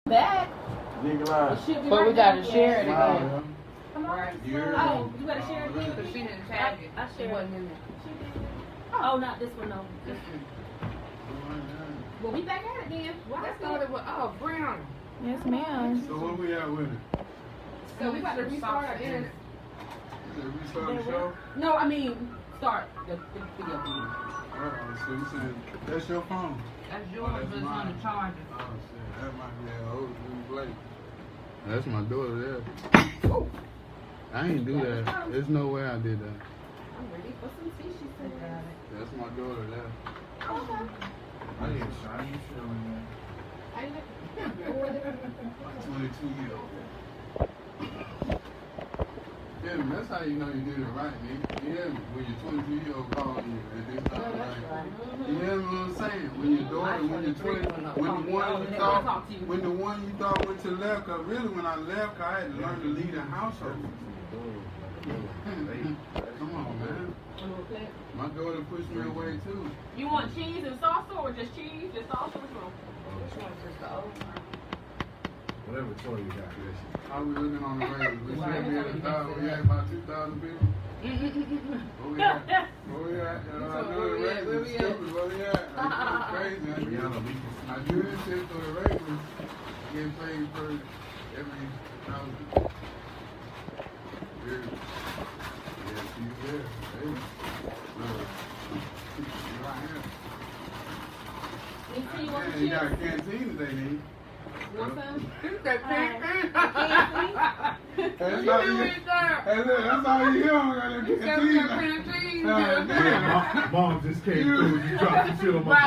Back. But we gotta share it again. Come on. Right. Oh, you gotta share it again. Because she didn't tag it. I It shared wasn't it. in there. Oh, not this one, no. This one. Well, we back at it then. I thought it was, brown. Yes, ma'am. So what we at with it? So we about to restart our internet. Restart the show? No, I mean, start the video. So you said, that's your phone? That's yours, but it's on the charger. Oh shit, that might be an old Blake. That's my daughter there. Oh. I ain't do that. There's no way I did that. I'm ready for some tea, she said. That's my daughter there. Okay. I ain't shiny feeling that. 22-year-old. Yeah, that's how you know you did it right, nigga. You hear me? When your 22-year-old calling you at this time, like, you hear me what I'm saying? When your daughter, when you're 20, when the one you thought went to left, cause really when I left, I had to learn to lead a household. Come on, man. My daughter pushed me away too. You want cheese and salsa or just cheese and salsa? Which one? Which one's just the old one? Whatever toy you got, how we looking on the radio? We should be at 1,000. We had about 2,000 people. Where we at? Where we at? I do the radio. Stupid. Where we at? I'm crazy. I do this shit for the radio. Get paid for every 1,000. Yeah, she's there. Hey. Right here. You got a canteen today, nigga. Want some? That's all you hear on that canteen. Mom just came through. You dropped the shit on my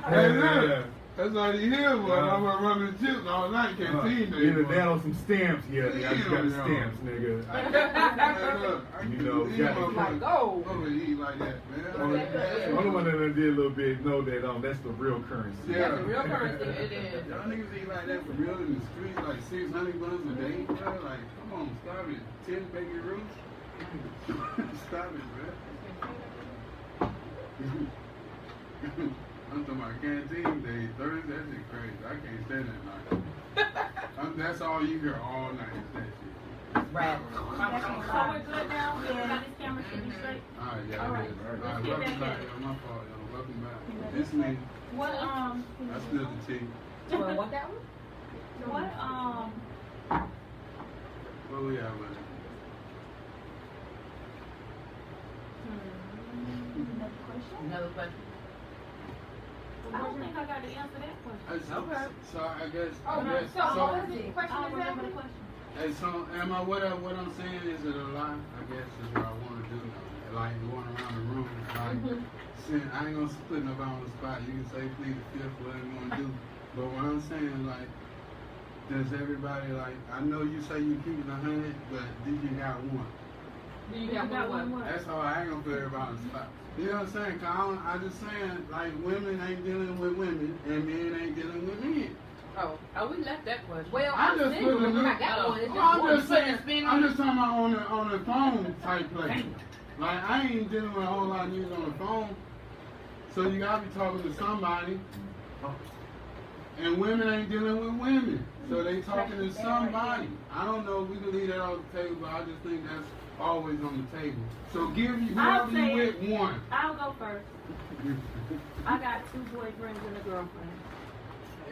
face. That's all you hear, boy. I'm running the chips all night, canteen. Either that or some stamps. Yeah, I just got the stamps, nigga. You know, got to go. Eat like that, man. Only one that I did a little bit know that that's the real currency. Yeah. That's the real currency. It is. Y'all niggas eat like that for real in the street, like 600 bucks a day, bro. Like, come on, stop it. 10 baby roots. Stop it, man. I'm talking about canteen day, Thursday, that shit crazy. I can't stand that night. That's all you hear all night is that shit. Right. So we're good now? Yeah. This camera should be straight? Alright, yeah, all right. Welcome back. My fault, y'all. Welcome back. This nigga. What, I spilled the tea. Well, what that one? What, Where we at with it? Another question. I don't think I got to answer that question. Okay. So I guess. Oh, no. So what was the question? I don't remember the question. Hey, so what I'm saying is it a lot? I guess is what I want to do now. Like going around the room, like saying I ain't gonna put nobody on the spot. You can say plead the fifth, whatever you want to do. But what I'm saying, like, does everybody like? I know you say you keep it 100, but do you got one? Do you got one? That's how I ain't gonna put everybody on the spot. You know what I'm saying? Cause I just saying like women ain't dealing with women and men ain't dealing with men. Oh, we left that question. Well, I'm just putting it. I got one. It's just I'm one. just saying. I'm just talking about on the phone type play. Like I ain't dealing with a whole lot of niggas on the phone, so you gotta be talking to somebody. And women ain't dealing with women, so they talking to somebody. I don't know if we can leave that off the table, but I just think that's always on the table. So give you whoever you with one. I'll go first. I got 2 boyfriends and a girlfriend.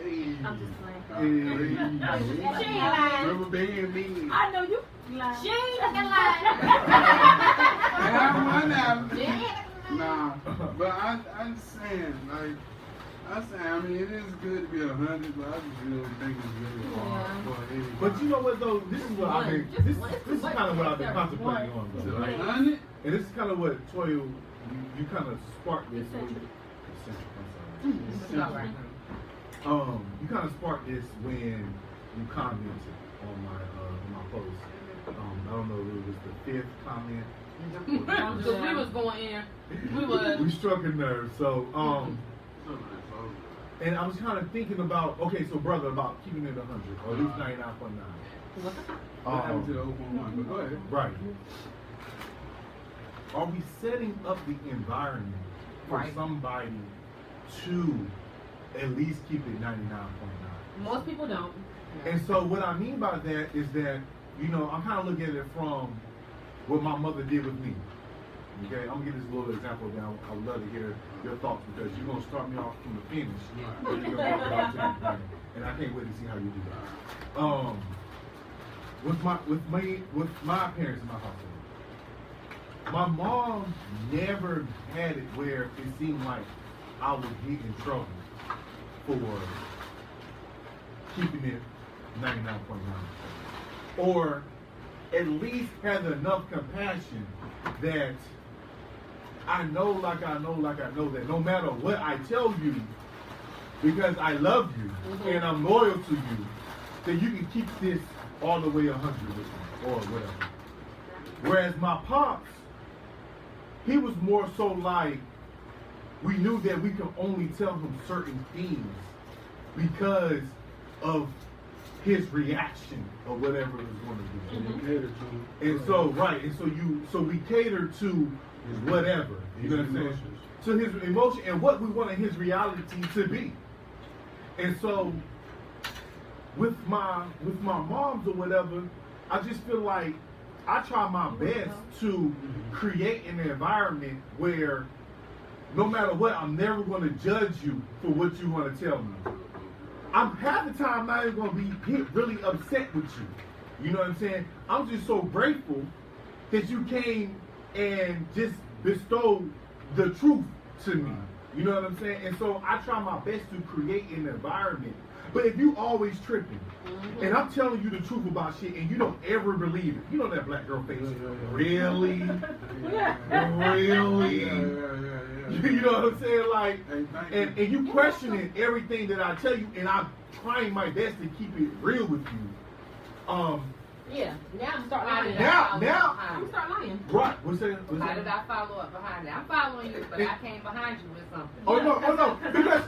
Hey. I'm just playing. Hey. She ain't lying. Rubber band me. I know you lying. She ain't fucking lying. Nah, but I'm saying, like, I mean, it is good to be 100, but I just really think it's really hard for anybody. But you know what though? This is what I've been. This is kind of what I've been contemplating on, though. Right? 100? And this is kind of what Toya, you kind of sparked this. You kind of sparked this when you commented on my post. I don't know if it was the 5th comment. Because we was going in. We struck a nerve. So and I was kind of thinking about, okay, so brother, about keeping it 100 or at least 99.9. What happened to the 0.1? But go ahead. Right. Are we setting up the environment for somebody to at least keep it 99.9? Most people don't. And so what I mean by that is that, you know, I'm kind of looking at it from what my mother did with me. Okay, I'm gonna give this little example now. I would love to hear your thoughts because you're gonna start me off from the finish. And you're gonna talk about it, right? And I can't wait to see how you do that. With my parents in my household, my mom never had it where it seemed like I would get in trouble for keeping it 99.9%, or at least had enough compassion that I know that no matter what I tell you, because I love you and I'm loyal to you, that you can keep this all the way 100 with me or whatever. Whereas my pops, he was more so like, we knew that we could only tell him certain things because of his reaction or whatever it was going to be. And you cater to him. And so we cater to whatever, you know what I'm saying? To his emotion and what we wanted his reality to be. And so with my moms or whatever, I just feel like I try my best to create an environment where no matter what, I'm never going to judge you for what you want to tell me. I'm half the time not even going to be really upset with you. You know what I'm saying? I'm just so grateful that you came and just bestowed the truth to me. You know what I'm saying? And so I try my best to create an environment. But if you always tripping, and I'm telling you the truth about shit, and you don't ever believe it, you know that black girl face. Really? Really? You know what I'm saying? Like, and you questioning everything that I tell you, and I'm trying my best to keep it real with you. Yeah, now I'm starting lying. Now, I'm starting lying. Right. What's that? How did I follow up behind it? I'm following you, but I came behind you with something. Oh no, because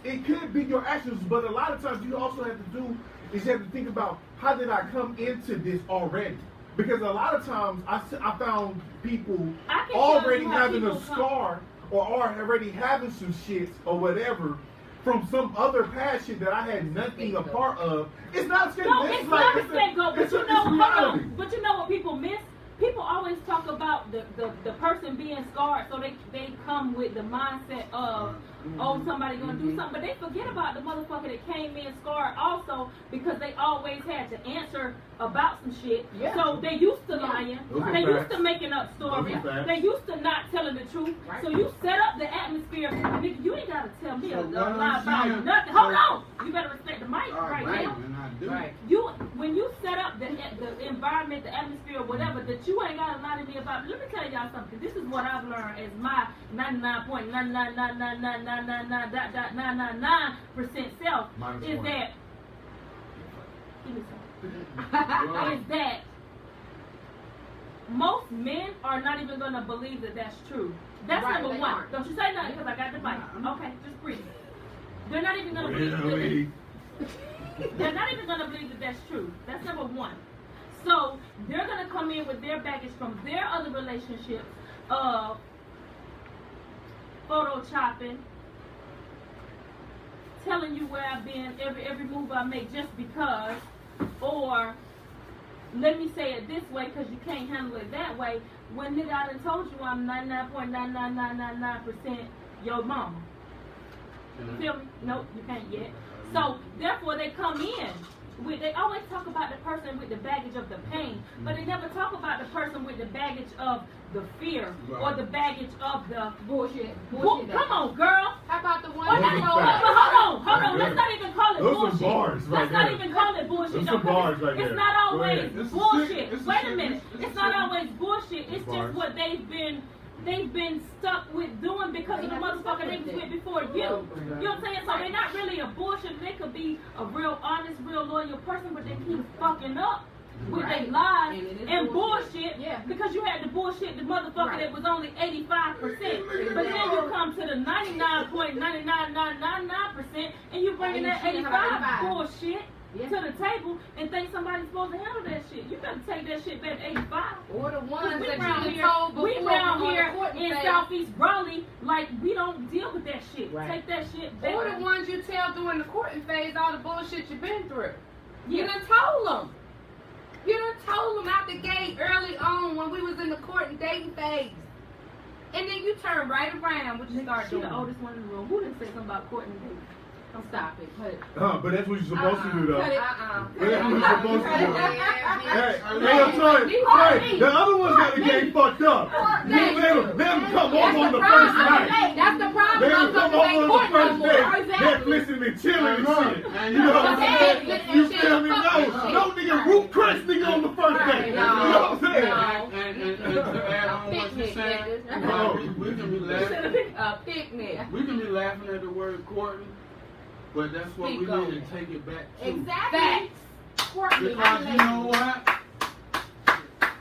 it could be your actions, but a lot of times you also have to do is you have to think about how did I come into this already? Because a lot of times I found people already having a scar or already having some shit or whatever from some other passion that I had nothing a part of. It's not scapegoat. No, it's not a scapegoat. But you know, hold on. But you know what people miss? People always talk about the person being scarred, so they come with the mindset of, oh, somebody gonna do something, but they forget about the motherfucker that came in scarred also because they always had to answer about some shit. Yeah. So they used to lying, they used to making up stories, they used to not telling the truth. Right. So you set up the atmosphere. Nigga, you ain't gotta tell me a lie about nothing. Hold on, you better respect the mic right now. Right. When you set up the environment, the atmosphere, whatever, that you ain't gotta lie to me about. Let me tell y'all something. This is what I've learned as my 99.9999999% self is that. Is that most men are not even gonna believe that that's true. That's right, number one. Don't you say nothing because I got the mic. Okay, just breathe. They're not even gonna believe. They're not even gonna believe that that's true. That's number one. So they're gonna come in with their baggage from their other relationships of photo chopping, telling you where I've been, every move I make just because, or let me say it this way because you can't handle it that way. When nigga I done told you I'm 99.99999% your mama. You feel me? Nope, you can't yet. So therefore they come in. They always talk about the person with the baggage of the pain, but they never talk about the person with the baggage of the fear or the baggage of the bullshit. Come on, girl. How about the one? Hold on. Let's not even call it bullshit. Let's not even call it bullshit. It's not always bullshit. Wait a minute. It's not always bullshit. It's just what they've been stuck with doing because of the motherfucker they was with before you. You know what I'm saying? So they're not really a bullshit. They could be a real honest, real loyal person, but they keep fucking up with their lies and bullshit because you had to bullshit the motherfucker that was only 85%. But then you come to the 99.99999% and you bringing that 85 bullshit. to the table and think somebody's supposed to handle that shit. You better take that shit back to 85. Or the ones We that around you here, told before we around on the here court in phase. Southeast Raleigh, like we don't deal with that shit. Right. Take that shit back. Or the ones you tell during the courting phase all the bullshit you've been through. You Yeah. done told them. You done told them out the gate early on when we was in the court and dating phase. And then you turn right around what you start She doing. the oldest one in the room. Who didn't say something about Courtney Davis? Don't stop it. Cut it. But that's what you're supposed to do, though. Cut it. But that's what you're supposed to do. Hey, I'm sorry. Hey, Hey, the other ones got the game fucked up. You let them come over on the first night. That's the problem. They don't come over on the Court no first more. day. Exactly. Netflixing and chilling and shit. And You know what I'm saying? Okay, You listen, feel me? fuck No, that no shit. nigga root crush nigga on the first day. You know what I'm saying? And to add on what you're saying, we can be laughing. A picnic. We can be laughing at the word Courtney, but that's what we Speak need on to it. take it back to. Exactly. Because you know what?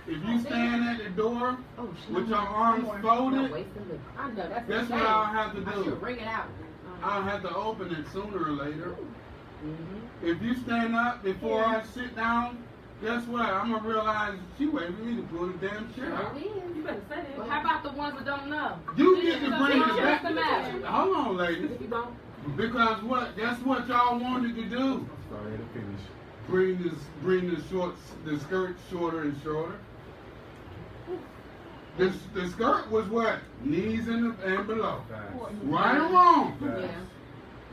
If you stand at the door with your arms folded, that's what I'll have to do. Bring it out. I'll have to open it sooner or later. If you stand up before I sit down, guess what? I'm going to realize she waiting for me to pull the damn chair out. You better say that. Well, how about the ones that don't know? You get to bring it What's back. the matter? Hold on, ladies. If you don't. Because what? That's what y'all wanted to do. Sorry, to finish. Bring the skirt shorter and shorter. The skirt was what? Knees and below. Right or wrong? Yeah.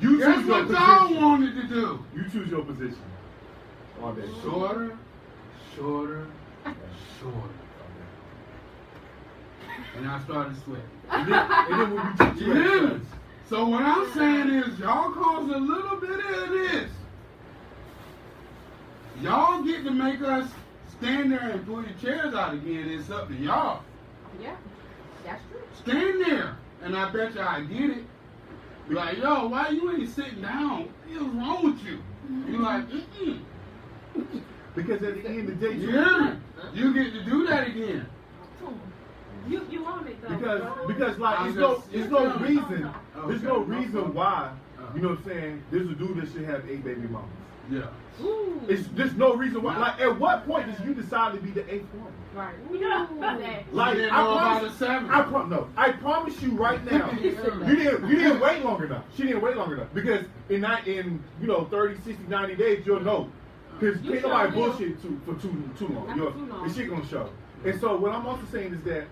You That's choose your what y'all position. wanted to do. You choose your position. All day. Shorter, shorter, shorter. And I started sweating. And then when we took You you hear me? at So what I'm saying is, y'all cause a little bit of this. Y'all get to make us stand there and pull your chairs out again. It's up to y'all. Yeah. That's true. Stand there, and I bet you I get it. Be like, yo, why you ain't sitting down? What's wrong with you? You like, because at the end of the day, You hear me? You get to do that again. You want it though. because like I'm there's no just- reason there's no Okay. reason why, you know what I'm saying, there's a dude that should have 8 baby mamas. Yeah. Ooh. There's no reason why. Like, at what point did you decide to be the 8th woman? Right. Like, You didn't know about the 7th. no, I promise you right now, you didn't wait long enough. She didn't wait long enough because in 30, 60, 90 days you'll know. Because You can't nobody sure will. bullshit for too long. Not too long. The shit gonna show. And so what I'm also saying is that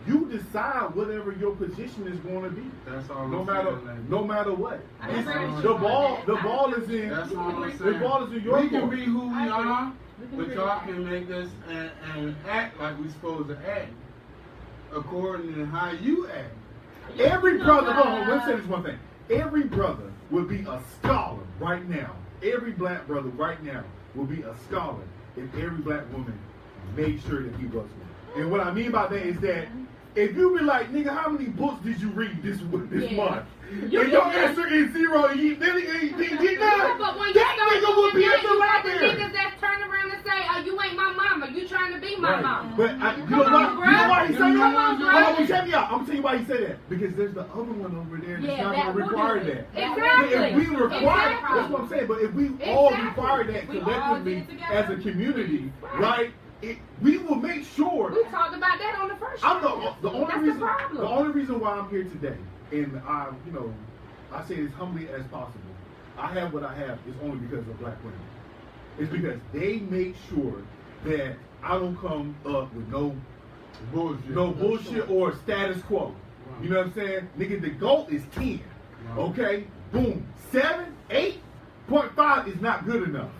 you decide whatever your position is going to be. That's all No I'm matter saying, lady. no matter what. I It's- agree with you the on ball that. the ball is in That's all I'm the saying. ball is in your We can court. be who we are, We but can y'all be. can make us and act like we supposed to act according to how you act. Every brother, hold on, let's say this one thing. Every brother will be a scholar right now. Every black brother right now will be a scholar if every black woman made sure that he was one. And what I mean by that is that if you be like, nigga, how many books did you read this month? And your answer is 0, and you did Yeah, not, but when you that start nigga would be doing at that, the you got the library. niggas that turn around and say, oh, you ain't my mama. You trying to be my mama. But you know Come on, why? You know why he bruh. say Come that? on, bruh. Hold on, check me out. I'm gonna tell you why he say that. Because there's the other one over there that's Yeah, not that gonna will require do it. that. Exactly. If we require, Exactly. that's what I'm saying. But if we all Exactly. require that We all collectively did it together. as a community, Right. right? We will make sure. We talked about that on the first show. I'm the only That's reason. the problem. The only reason why I'm here today, and I say it as humbly as possible. I have what I have is only because of black women. It's because they make sure that I don't come up with no bullshit or status quo. You know what I'm saying? Nigga, the GOAT is 10. Okay? Boom. 7, 8.5 is not good enough.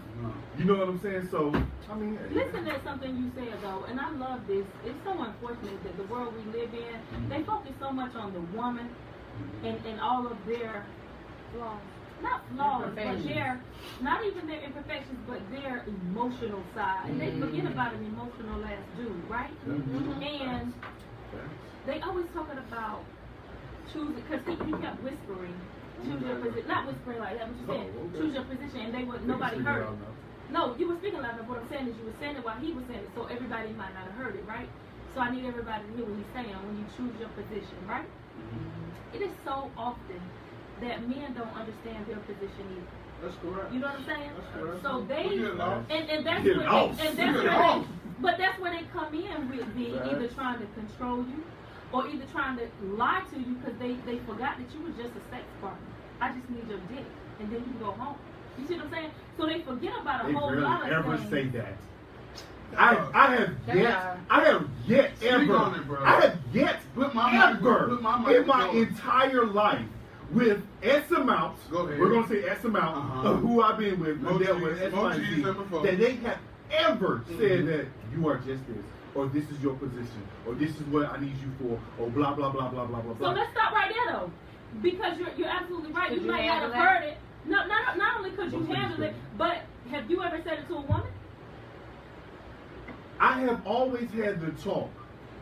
You know what I'm saying? So, I mean, Listen to something you said though, and I love this. It's so unfortunate that the world we live in, they focus so much on the woman and all of their flaws. Not flaws, but their, not even their imperfections, but their emotional side. And they forget about an emotional ass dude, right? And they always talking about choosing, because he kept whispering, choose your position. Not whispering like that, but you said, choose your position, and they would, nobody heard it. No, you were speaking loud enough. What I'm saying is you were saying it while he was saying it, so everybody might not have heard it, right? So I need everybody to hear what he's saying when you choose your position, right? It is so often that men don't understand their position either. That's correct. You know what I'm saying? That's correct. So they We get lost. and that's Get where lost. they, and We that's get where lost. but that's where they come in with the Right. either trying to control you or either trying to lie to you because they forgot that you were just a sex partner. I just need your dick, and then you can go home. You see what I'm saying? So they forget about a They whole rarely lot of ever things. say that. I have They yet are. Speak on it, bro. I have yet Put my mic- ever put my mic in my on. entire life with S amounts, Go ahead. we're gonna say S amount Uh-huh. of who I've been with, More dealt with cheese, S more amount of cheese Z, than before. that they have ever said Mhm. that you are just this, or this is your position, or this is what I need you for, or blah blah blah blah blah blah So blah. let's stop right there though, because you're absolutely right. Could You you might not have handle that? heard it. No, not only could you Most things handle it, couldn't. but have you ever said it to a woman? I have always had the talk.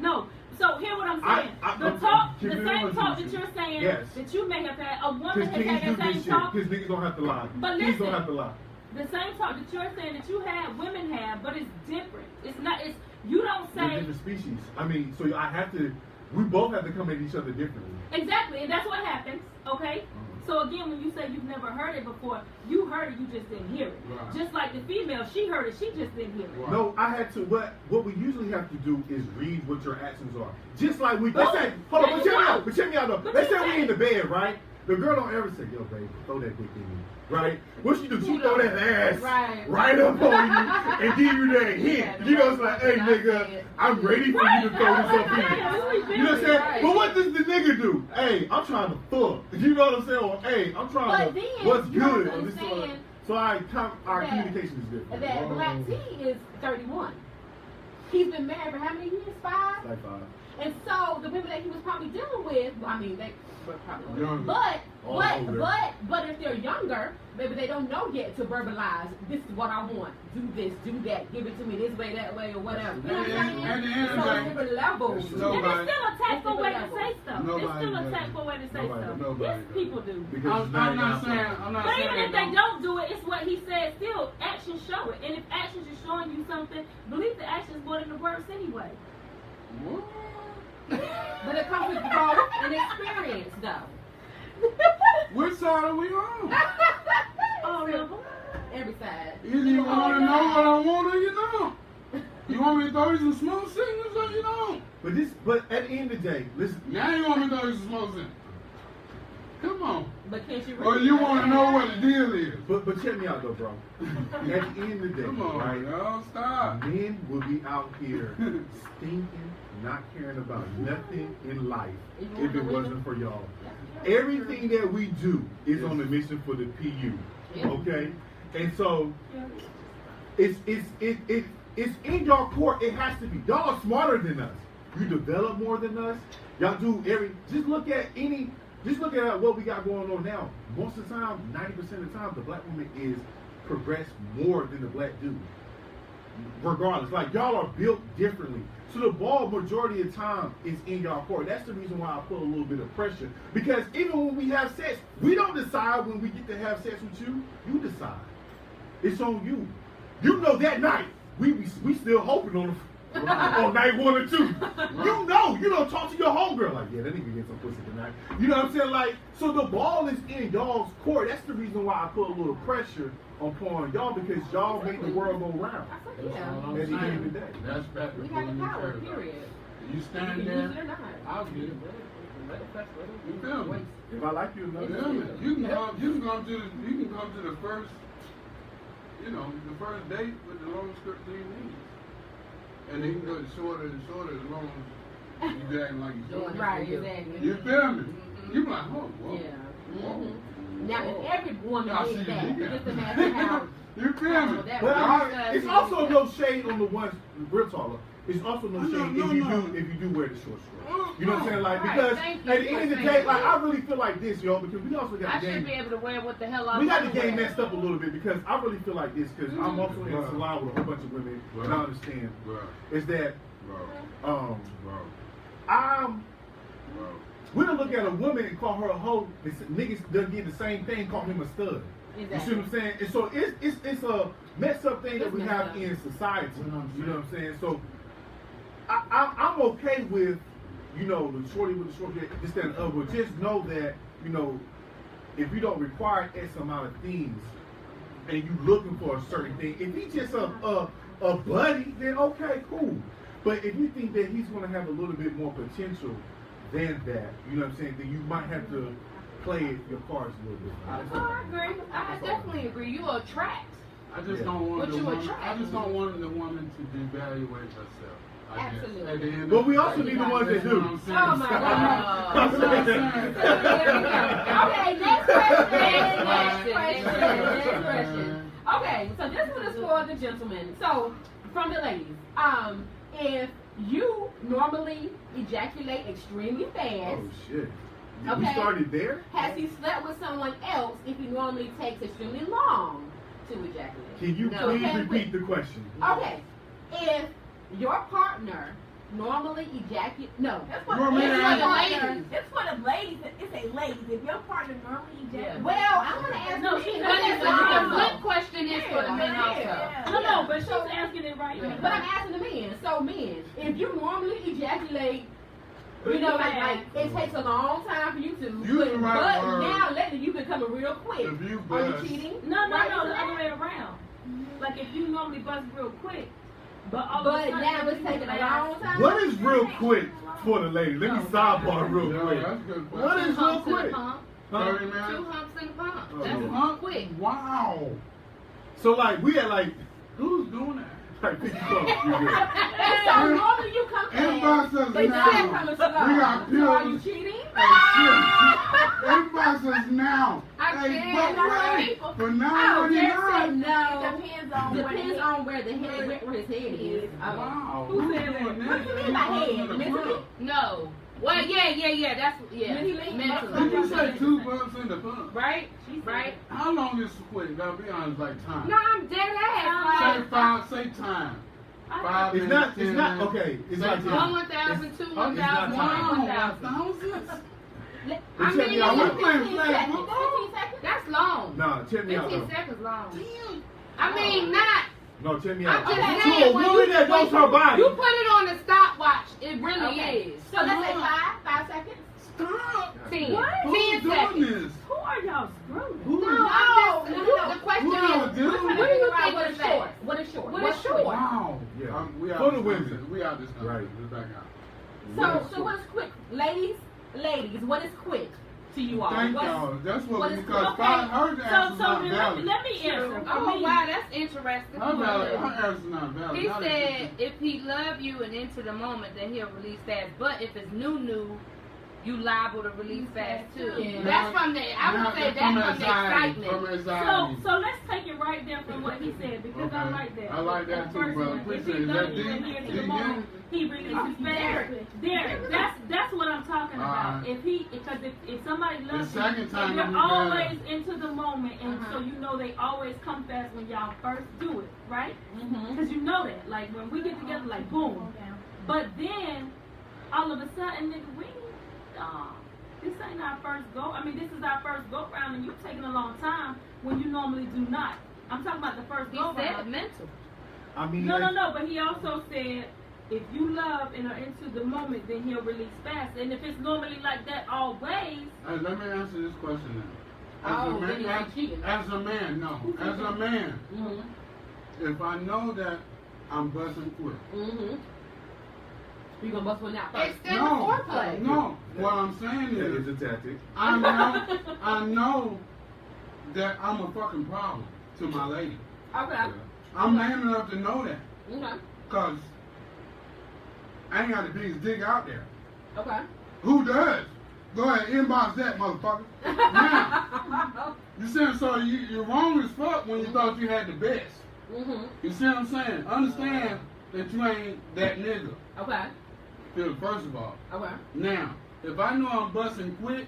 No. So hear what I'm saying. The same talk that you're saying Yes. that you may have had, a woman Because has kings had do that this same shit. talk. Because niggas don't have to lie. But Kings don't listen. have to lie. The same talk that you're saying that you have, women have, but it's different. It's not. It's you don't They're say different species. I mean, so I have to. We both have to come at each other differently. exactly, and that's what happens. Okay. Mhm. So again, when you say you've never heard it before, you heard it, you just didn't hear it. Right. Just like the female, she heard it, she just didn't hear it. Right. No, I had to. What we usually have to do is read what your actions are. Just like we. But- Let's say, hold on, but but you check me know. out. But check me out though. But Let's you say we say- in the bed, right? The girl don't ever say, "Yo, babe, throw that dick in me." Right? What she do? She throw that ass Right. up on you and give you that hint. You know, it's like, "Hey, nigga, I'm ready for you to throw this up in me." You know what I'm saying? Right. But what does the nigga do? Hey, I'm trying to fuck. You know what I'm saying? Or, hey, I'm trying But to. then What's you have good? to Or this or that. understand So our that- communication is different. That Black T is 31. He's been married for how many years? 5? Like five. And so the women that he was probably dealing with, I mean, they were probably Younger. All older. but if they're younger, maybe they don't know yet to verbalize, this is what I want, do this, do that, give it to me this way, that way, or whatever. You know what I'm saying? At the end of So the it's day, different levels. it's And nobody- it's still a tactful way to say stuff. Nobody It's still a does. tactful way to say Nobody stuff. does. Yes, Nobody people do. Because I'm it's not 99 saying. pounds. I'm not But saying even if they don't do it, it's what he said. Still, actions show it. And if actions is showing you something, believe the actions more than the words anyway. What? But it comes with growth and experience, though. Which side are we on? All of them. Every side. Either you want to know what I want or you don't. You want me to throw you some smoke signals or you don't? But at the end of the day, listen. Now you want me to throw you some smoke signals. Come on. But can't you Or you want to know what the deal is? But check me out though, bro. At the end of the day, Come on, right? y'all. Stop. Men will be out here stinking, not caring about nothing in life if it wasn't for y'all. Everything that we do is on a mission for the PU. Okay? And so it's in y'all court, it has to be. Y'all are smarter than us. You develop more than us. Y'all do just look at what we got going on now. Most of the time, 90% of the time, the black woman is progressed more than the black dude. Regardless, like y'all are built differently. So the ball majority of the time is in y'all court. That's the reason why I put a little bit of pressure. Because even when we have sex, we don't decide when we get to have sex with you. You decide. It's on you. You know that night we still hoping on night 1 or 2. You don't talk to your homegirl like, yeah, that nigga get some pussy tonight. You know what I'm saying? Like, so the ball is in y'all's court. That's the reason why I put a little pressure upon y'all, because y'all make the world go round. Yeah. At the end of the day. That's back to We got the pulling power, your shirt up. period. You You stand can use there, it or not. I'll get it. You feel me? If I like you enough, You feel me? You can come to the first, the first date with the longest skirt you need. And then you can go shorter and shorter as long as you acting like you're short. Right, exactly. You feel me? You be like, oh, whoa. Yeah. Whoa. Now, if every woman Y'all did see that, me? just imagine how. You feel me? That but was- it's also no shade on the ones real taller. It's also no shade if you do wear the short skirt. You know what I'm saying? Like, Right, because thank at you the for end of the saying day, like that. I really feel like this, yo, because we also got I the should game. be able to wear what the hell I We got the want to game wear. messed up a little bit, because I really feel like this, because I'm also in a salon with a whole bunch of women, and I understand Bro, is that bro, bro, bro. we don't look at a woman and call her a hoe. Niggas done get the same thing, call him a stud. You see what I'm saying? And so it's a messed up thing that we have in society. You know what I'm saying? So I'm okay with, the shorty with the short hair, this, that, and the other. But just know that, if you don't require X amount of things, and you looking for a certain thing, if he's just a buddy, then okay, cool. But if you think that he's going to have a little bit more potential than that, you know what I'm saying, then you might have to play your cards a little bit. I agree. I definitely agree. You attract. I just don't want But the you woman. attract. I just don't want the woman to devaluate herself. I guess. Absolutely. At the end But of we the also day. need the ones that That's do. what I'm saying. Oh my God. That's what I'm saying. Okay, next question. Next Next question. Okay, so this one is for the gentlemen. So, from the ladies, if you normally ejaculate extremely fast, Oh shit. We Okay. started there? has he slept with someone else if he normally takes extremely long to ejaculate? Can you No. please Okay, repeat the question? Okay, if your partner normally ejaculate, no, That's what You're it's married. for the Ladies. ladies. It's for the ladies. It's a ladies. If your partner normally ejaculates. well, I want to ask No, you, she's But not it's asking the flip question is for the men also. No, but she's asking it right now. but I'm asking the men. So, men, if you normally ejaculate, you know, like it takes a long time for you to, Use the right but word. now lately you can come real quick. If you Are you bust. cheating? No, Right? the other way around. Like if you normally bust real quick, but all of a But sudden now it's you taking a fast. long time. What is real quick for the lady? Let me sidebar real Yeah, quick. that's a good What question. is real Humps in the quick? pump. Huh? 30 Two minutes? humps in the pump. Oh. That's Huh? quick. Wow. So like we had like Who's doing that? 50 clubs. You good. So normally you come Everybody says They now. said coming slow. We got So are you pills. cheating? Everybody says now. I Hey, can't. but wait. For now, Oh, what do you Derek said know? no. Depends on where Depends the on where the head, where his head is. Wow. Who Who's said doing that? that? What do you mean by head? Mentally? No. Well, yeah. That's Mentally? mentally. Did you say 2 bucks in the pump? Right? Right? How long is quick? Gotta be honest, like time. No, I'm dead ass. Say Like, 5, say time. 5 It's minutes, not. 10 It's not. minutes. Okay. It's Say like time. one 1,000, two It's 1,000, not three time. 1,000. Thousands? I Check me mean, out. we it's playing 15 flag seconds. football? 15 seconds? that's long. Nah, check me out 15 though. seconds long. Damn. I mean, not. No, check me I'm out. just Okay. saying, To a when woman you, that knows her body. you put it on the stopwatch, it really Okay. is. So let's say 5 seconds. Stop. 10. What? 10 Who's doing seconds. this? Who are y'all screwing? Who No, is I'm just, no. the question Who y'all is, do? We're trying to What do you figure out think what is is fast? short. What is short? What What's is short? Wow. Yeah. We out For the this women. conversation. We out this conversation. Right. Let's back out. So what is quick? Ladies, what is quick to you all? Thank What's- y'all. That's what, what is because okay? five, her answer's So not then valid. let me answer. For Oh, me, wow, that's interesting. Her answer's not valid. He Not said if he love you and into the moment, then he'll release fast. But if it's new, you liable to release fast too. Yeah. That's from the. I would say that's from the excitement. From anxiety. So let's take it right there from what he said because I Okay. like that. I like that The too, first brother. one, if Appreciate he it. loves That you and deep? here to Deep, the moment, he releases fast. Derek, that's what I'm talking about. Alright. If somebody loves The second you, time if you're I'm always better. into the moment, and so you know they always come fast when y'all first do it, right? Mhm. Because you know that, like when we get together, like boom. But then all of a sudden, nigga, this ain't our first go. I mean, this is our first go round, and you're taking a long time when you normally do not. I'm talking about the first He go said round. mental. I mean, No. But he also said, if you love and are into the moment, then he'll release fast. And if it's normally like that always, Let me answer this question now. Oh, then you're cheating. As a man, no. As a man, Mhm. if I know that I'm busting quick. Mhm. You gonna bust one out first? Extend the foreplay. No. What I'm saying that is, is a tactic. I know that I'm a fucking problem to my lady. Okay. I'm man enough to know that. Okay. Because I ain't got the biggest dick out there. Okay. Who does? Go ahead, inbox that, motherfucker. Now, you saying so you're wrong as fuck when you thought you had the best. Mhm. You see what I'm saying? Understand that you ain't that nigga. Okay. First of all. Okay. Now, if I know I'm busting quick,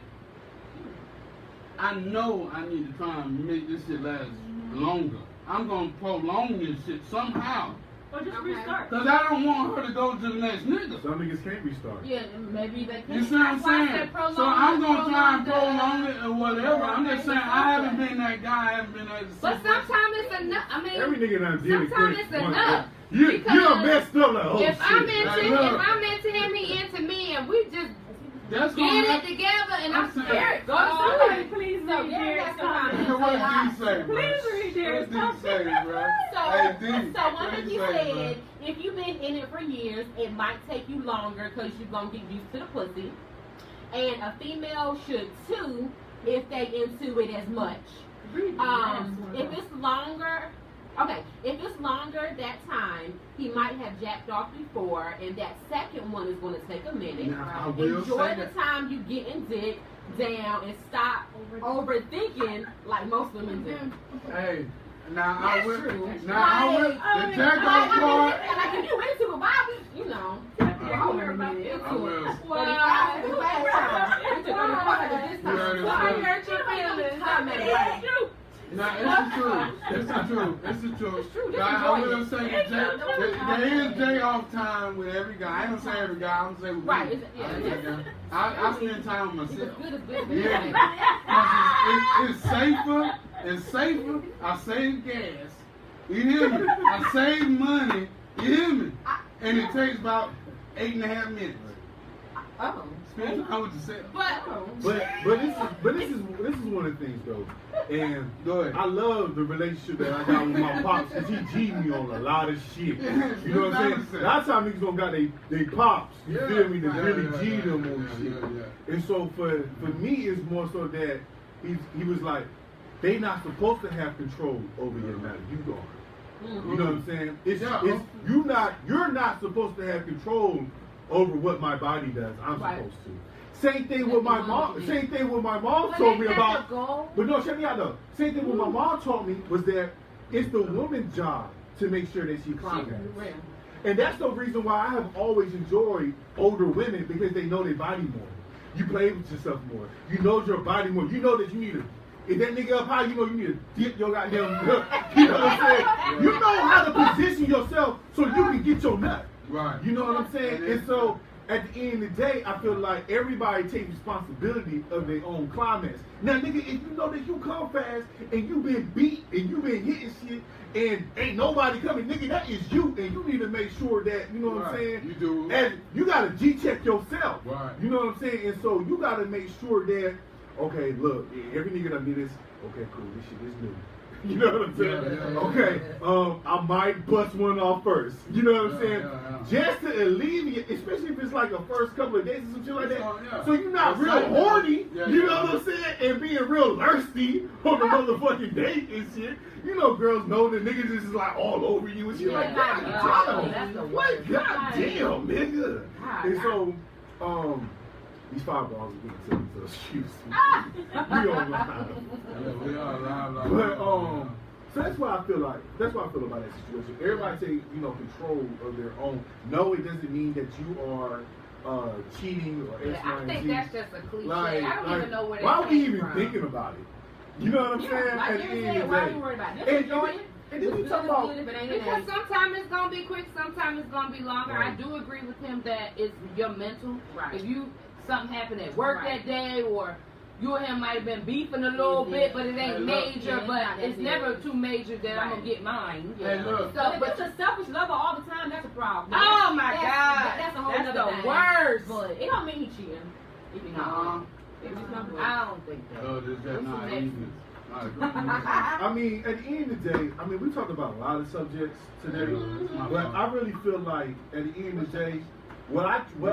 I know I need to try and make this shit last longer. I'm gonna prolong this shit somehow. or just Okay. restart. Cause I don't want her to go to the next nigga. Some niggas can't restart. Yeah, maybe they can. You see what I'm That's why I saying? said prolong So I'm it, gonna try and prolong prolong it or whatever. I'm just saying I haven't been that guy. I haven't been that. But sometimes it's enough. I mean, Every nigga done did it sometimes quick. it's One- enough. You Because done messed up like, oh if shit. I'm into Like, if look. I'm into him, he into me, and we just That's Get gonna it happen. together, and I'm saying- scared. Go to Somebody sleep. please So read Derek Derek's has some comment. comments. What D say, bro? Please read Derek's What D say, bro? So, Hey, D, so one what of D you say, said, if you've been in it for years, it might take you longer because you're going to get used to the pussy. And a female should too if they into it as much. If it's longer, that time, he might have jacked off before, and that second one is going to take a minute. Now, I will Enjoy say the that. time you getting dick down and stop overthinking like most women do. Hey, now I That's will. true. Now I will. Like, The jack off part. Like if you into it, Bobby, you know. I will. Now it's the truth. It's the truth. But I will say that there is day off time with every guy. I ain't gonna say every guy. I'm gonna say with Right, me. yeah. I spend time with myself. Good. Yeah. 'Cause it's safer. It's safer. I save gas. You hear me? I save money. You hear me? And it takes about 8.5 minutes. Oh. Spend time with yourself. But this is one of the things though, and Go ahead. I love the relationship that I got with my pops because he G'd me on a lot of shit. You know what I'm saying? A lot of times niggas don't got they pops. You feel me? They really G them on shit. And so for me, it's more so that he was like, they not supposed to have control over your matter. You gone. You know what I'm saying? You're not supposed to have control over what my body does. I'm supposed to. Same thing with my mom. Same thing with my mom told me about. But no, check me out though. Same thing what my mom taught me was that it's the woman's job to make sure that she climax. And that's the reason why I have always enjoyed older women because they know their body more. You play with yourself more. You know your body more. You know that you need to. If that nigga up high, you know you need to dip your goddamn. You know what I'm saying? You know how to position yourself so you can get your nut. Right. You know what I'm saying? And so at the end of the day, I feel like everybody takes responsibility of their own climax. Now, nigga, if you know that you come fast and you been beat and you been hitting shit and ain't nobody coming, nigga, that is you, and you need to make sure that, you know what I'm saying? You do. And you gotta G-check yourself. Right. You know what I'm saying? And so you gotta make sure that, okay, look, every nigga that do this, okay, cool, this shit is new. You know what I'm saying? Okay, I might bust one off first. You know what I'm saying? Just to alleviate, especially if it's like a first couple of days or some shit like that. So you're not real horny. You know what I'm saying? And being real thirsty on the motherfucking date and shit. You know, girls know that niggas is like all over you and shit like that. What? Goddamn, nigga. And so, these 5 balls are getting to excuse me. We on live. We are live. But so that's why I feel about that situation. Everybody take control of their own. No, it doesn't mean that you are cheating or X, Y, I and think Z. that's just a cliche. Like, I don't even know where that why are we came even from. thinking about it? You know what I'm saying? Like At the you end said, of why the are you day. worried about it? And- Enjoy it. And then we talk about Because sometimes it's gonna be quick, sometimes it's gonna be longer. I do agree with him that it's your mental. Right. If something happened at work that day, or you and him might have been beefing a little bit, but it ain't major. But it's never too major that I'm gonna get mine. Hey, look. So, but you're a selfish lover all the time, that's a problem. Oh my God, That's a whole that's nother the thing. worst. But it don't mean you cheating. If you're not. I don't think that. Oh, this is not easy. I mean, at the end of the day, I mean, we talked about a lot of subjects today, but I really feel like at the end of the day, what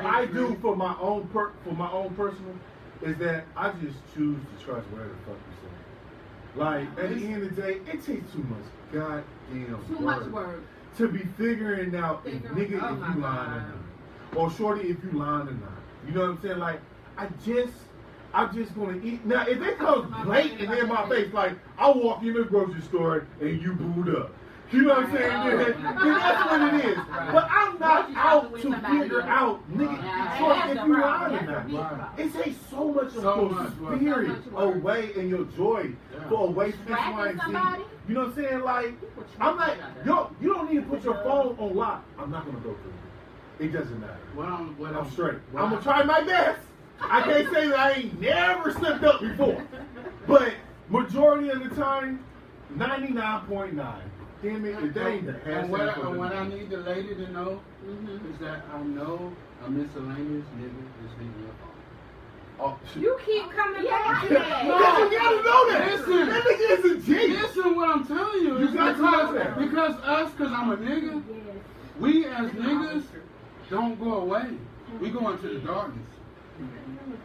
I do for my own personal is that I just choose to trust whatever the fuck you say. Like at the end of the day, it takes too much goddamn Much work. to be figuring out if nigga if you lying or not, or shorty if you lying or not. You know what I'm saying? Like I'm just gonna eat. Now, if it comes blatant in my face, like I walk in the grocery store and you booed up, you know what I'm saying? Then that's what it is. But I'm not out to figure out, nigga, shorty, if you lying or not. It takes so much of your spirit away and your joy for away from X, Y, and Z. You know what I'm saying? Like, I'm like, yo, you don't need to put your phone on lock. I'm not gonna go through it. It doesn't matter. I'm straight. I'm gonna try my best. I can't say that I ain't never slipped up before, but majority of the time, 99.9. Damn it, if that ain't the And what I need the lady to know is that I know a miscellaneous nigga is leaving your phone. Oh, You keep coming back to Yeah. that. No, you gotta know that. Listen. That nigga is a G. Listen what I'm telling you. You It's got to know that. because I'm a nigga, we as niggas don't go away. We go into the darkness.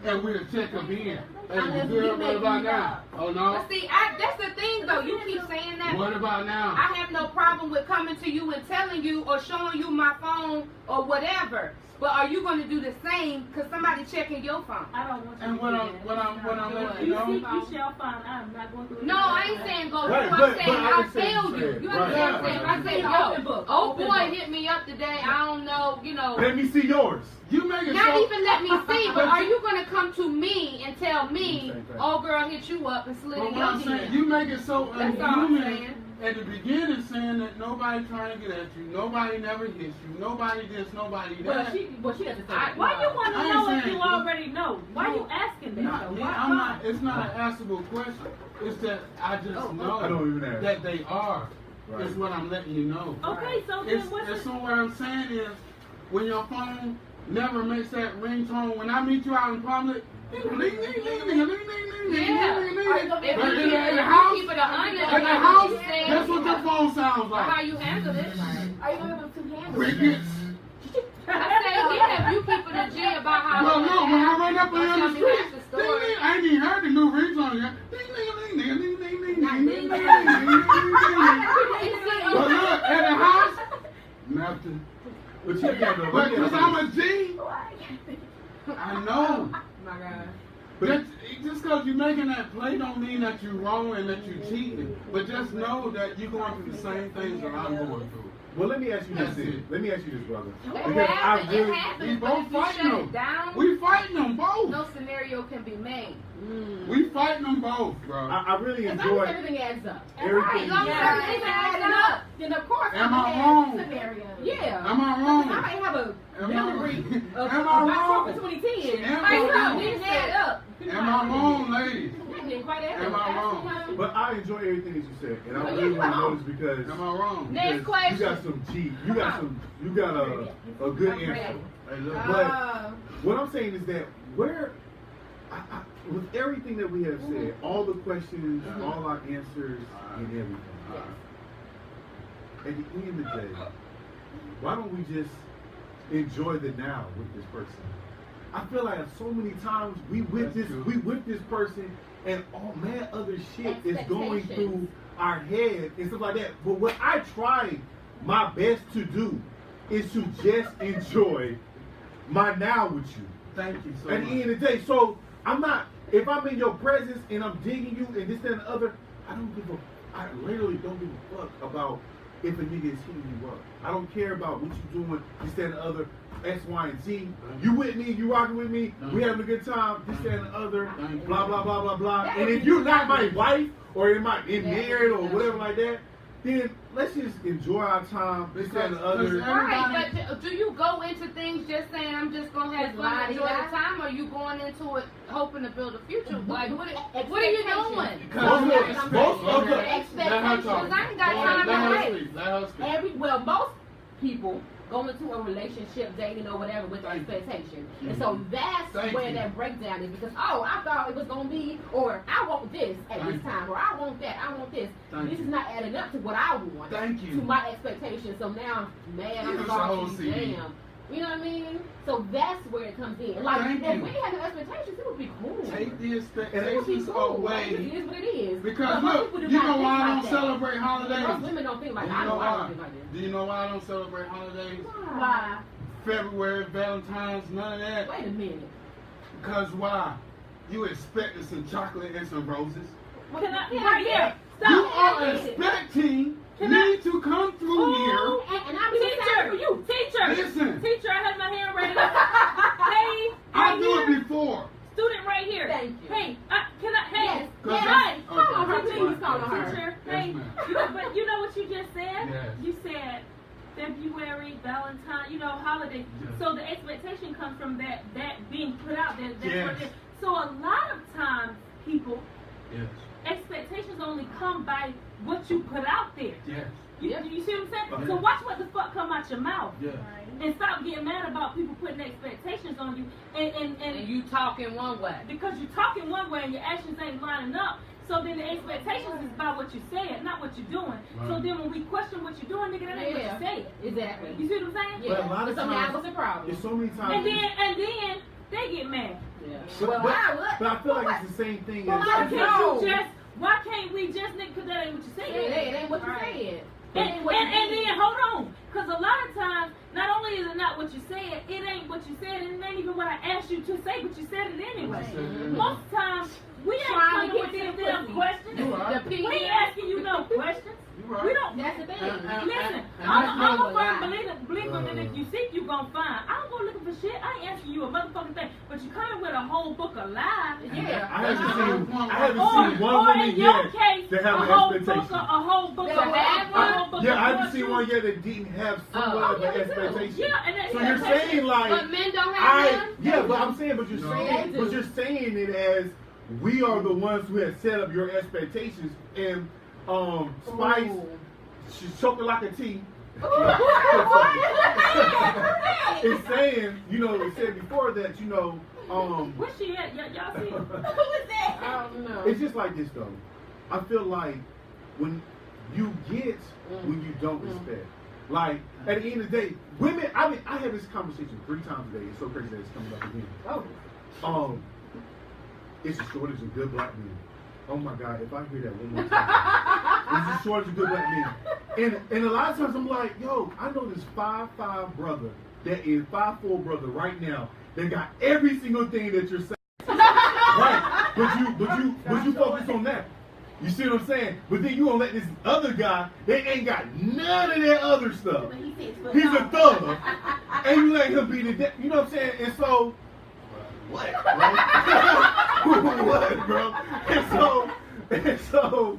And we'll check them in. Hey, you good? What about now? Oh, no? But see, that's the thing though. You keep saying that. What about now? I have no problem with coming to you and telling you or showing you my phone or whatever. But are you going to do the same because somebody checking your phone? I don't want you And to what do I'm letting you that. You know. seek, you shall find. I'm not going through it. No, I ain't saying go Right, through. but I'm saying I I'll understand tell what you. you're You saying. understand what I'm Right, saying? right, I say, right. yo, Open book, old open boy book. hit me up today. I don't know, Let me see yours. You make it Not so. even let me see, but are you going to come to me and tell me, oh girl hit you up and slid But in what your I'm saying, DM? you make it so That's all I'm unhuman saying. at the beginning, saying that nobody trying to get at you, nobody never hits you, nobody this, nobody Well, that. she doesn't say that. Why you want I to ain't know if saying you you. already know? Why No. you asking that? Not though? me. Why? I'm not. It's not an answerable question. It's that I just know I don't even ask. that they are. Right. Is what I'm letting you know. Okay, so then It's what's so it? what I'm saying is, when your phone never makes that ringtone, when I meet you out in public, ding ding ding ding ding ding ding ding Yeah. ding ding Or ding. if But you in keep the it house, 100, in the house, you said, that's what your phone sounds how like. you handle it. Are you able to handle it? Crickets. I say, yeah, if you keep it a G about how. Well, look, when I run up on Don't the tell me street, that's the ding story. ding, I ain't even heard the new ringtone yet. Ding ding ding ding ding ding ding ding ding ding ding ding ding. But look, at the house, nothing. But you got to But because I'm a G, I know. My God. But just because you're making that play don't mean that you're wrong and that you're cheating. But just know that you're going through the same things that I'm going through. Well, let me ask you this. That's then. it. Let me ask you this, brother. It Because happens, I really, it happens, We but both if you fighting shut them. it down, We fighting them both. no scenario can be made. We fighting them both, bro. I really As long as enjoy everything adds up. everything. As long as Yeah, everything it's adds adding up. up. Then of course Am I'm I gonna wrong? have scenario. Yeah. Am I I wrong? might have a Am I memory wrong? of Am I my wrong? for 2010. Am Hey, I look, wrong? we didn't add up. Am I wrong, ladies? That didn't quite add Am up. I wrong? But I enjoy everything that you said, and I Well, really you want to wrong. know this because Am I wrong? Next because question. you got some G, you got a good I'm answer. ready. Hey, look. But what I'm saying is that with everything that we have said, all the questions, all our answers, and everything. At the end of the day, why don't we just enjoy the now with this person? I feel like so many times we with this person, and all mad other shit is going through our head and stuff like that. But what I try my best to do is to just enjoy my now with you. Thank you so At much. the end of the day, so I'm not. If I'm in your presence and I'm digging you and this that, and the other, I literally don't give a fuck about if a nigga is hitting you up. I don't care about what you doing, this that, and the other, X, Y, and Z. You with me, you rocking with me, we having a good time, this that, and the other, blah blah blah blah blah. And if you're not my wife or in married or whatever like that, then let's just enjoy our time, this that, and the other. Right, but do you go into things just saying I'm just gonna have fun and enjoy the time, or you going into it hoping to build a future? Like what are you doing? Most of the Expectations. I ain't got time to wait. Most people go into a relationship, dating or whatever with expectation. And so that's where that breakdown is because, I thought it was going to be, or I want this at this time, or I want that, I want this. This is not adding up to what I want. To my expectations. So now, man, I'm sorry, damn. You know what I mean? So that's where it comes in. Like, if we had no expectations, it would be cool. Take the It would be expectations cool. away. It is what it is. Because But most look, people do you not know think why I like don't that. celebrate holidays? Most women don't think like that. I don't think like that. Do you know why I don't celebrate holidays? Why? February, Valentine's, none of that. Wait a minute. Because why? You expecting some chocolate and some roses. Can I? Right here. You Stop. are expecting me to come through here. And I'm Teacher, for you, teacher. Listen. Teacher, I have my hand ready. Hey, I right do here. it before. Student right here. Thank you. Hey, can I? Hey, Yes. Cause hey, that's- Call on her, okay. please call on her. teacher. Yes, Hey, ma'am. but you know what you just said? Yes. You said February, Valentine, holiday. Yes. So the expectation comes from that being put out there. That's Yes. what it is. So a lot of times people Yes. expectations only come by what you put out there. Yes. You see what I'm saying? Uh-huh. So watch what the fuck come out your mouth. Yeah. And stop getting mad about people putting expectations on you. And you talking one way. Because you're talking one way and your actions ain't lining up. So then the expectations is about what you said, not what you're doing. Right. So then when we question what you're doing, nigga, that ain't what you said. Exactly. You see what I'm saying? Yeah. But a lot of so now times- what's the problem? There's so many times. And then they get mad. Yeah. But I feel like it's the same thing But as. why can't we just nigga, because that ain't what you said. It ain't what you said. And then hold on, because a lot of times, not only is it not what you said, it ain't what you said, and it ain't even what I asked you to say, but you said it anyway. Most times, we ain't Trying to coming with get these to the damn pussy. questions. You right. We ain't asking you no questions. You right. We don't. That's the thing. Listen, and I'm a that's firm believer that if you seek, you gon' find. I don't go looking for shit. I ain't asking you a motherfucking thing. But you coming with a whole book of lies. Yeah. I haven't seen one Or woman in your yet case, that a have whole an book expectation. of a whole book of Yeah, I haven't seen truth. one yet that didn't have somewhat of yeah, an me too. expectation. Yeah, and So you're saying But like men don't have none. yeah, but I'm saying, but you're No. saying, They but do. you're saying it as we are the ones who have set up your expectations, and Spice, she's choking like a tea. It's saying, it said before that, Where she at? Y'all see? Who was that? I don't know. it's just like this though. I feel like when you get when you don't respect. Like at the end of the day, women. I have this conversation 3 times a day. It's so crazy that it's coming up again. It's a shortage of good black men. Oh my God! If I hear that one more time, it's a shortage of good black men. And a lot of times I'm like, yo, I know this 5'5" brother that is 5'4" brother right now that got every single thing that you're saying. Right, but you focus on that. You see what I'm saying? But then you gonna let this other guy, they ain't got none of that other stuff. He's a thug, and you let him be the, you know what I'm saying? And so, what, bro? What, bro? And so,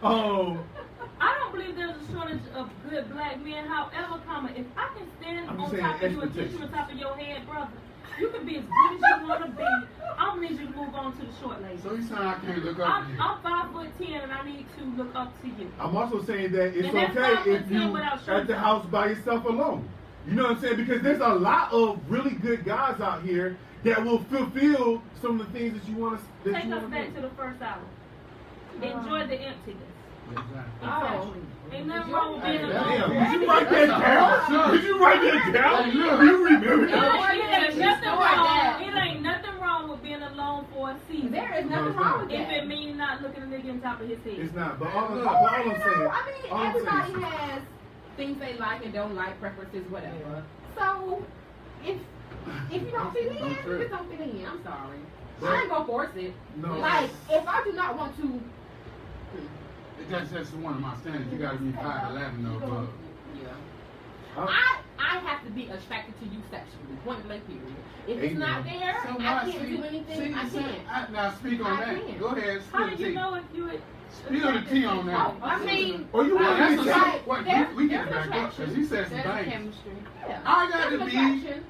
I don't believe there's a shortage of good black men. However, if I can stand I'm on saying top of you and get you on top of your head, brother, you can be as good as you want to be. I'm gonna need you to move on to the short lady. So you saying I can't look up to you? I'm 5'10" and I need to look up to you. I'm also saying that it's And that's okay not if within you without at showing the up. house by yourself alone. You know what I'm saying? Because there's a lot of really good guys out here that will fulfill some of the things that you want to. Take us back to the first hour. Enjoy the emptiness. Exactly. Exactly. Ain't nothing wrong with being Hey, alone. Damn, did you write that down? Did you write that down? Hey, look. You remember It that? ain't nothing wrong. It ain't nothing wrong with being alone for a season. There is nothing wrong with If that. it means not looking a nigga on top of his head. It's not, but all I'm saying. I mean, all I'm saying everybody is- has things they like and don't like, preferences, whatever. So, if you don't fit in, Don't you trip. just don't fit in. I'm sorry. But- I ain't gonna force it. No. Like, if I do not want to, That's just one of my standards. You gotta be 5'11" or above. I have to be attracted to you sexually. Point blank period. If it's not there, So I what? can't do anything. See, I see, can't. now speak on I that. can't. Go ahead, How spill do the you tea. know if you Spill the tea on that. I mean, Or you Now, want that's to a be Right. what, There's- we get there's back up because he said some There's things. chemistry. yeah. I got to There's be attraction.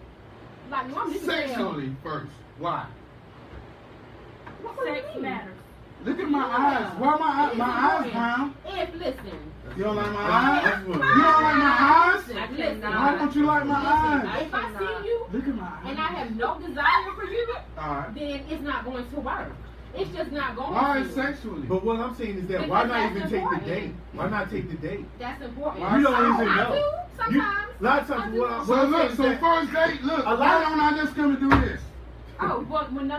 Like, no, I'm just sexually first. Why? sex matters? Look at my eyes. Why my eyes brown? If listen, You don't like my eyes? That's what- You don't like my eyes? listen. Why don't you like my eyes? If I see you Look at my eyes. and I have no desire for you, Alright. then it's not going to work. It's just not going Why to. sexually? But what I'm saying is that Because why not that's even take the important. date? Why not take the date? That's important. Why You don't I even do, know. sometimes. A lot of times, I do. what I'm So saying look, is so that- first date, look, A lot why of- don't I just come and do this? Oh, well, no.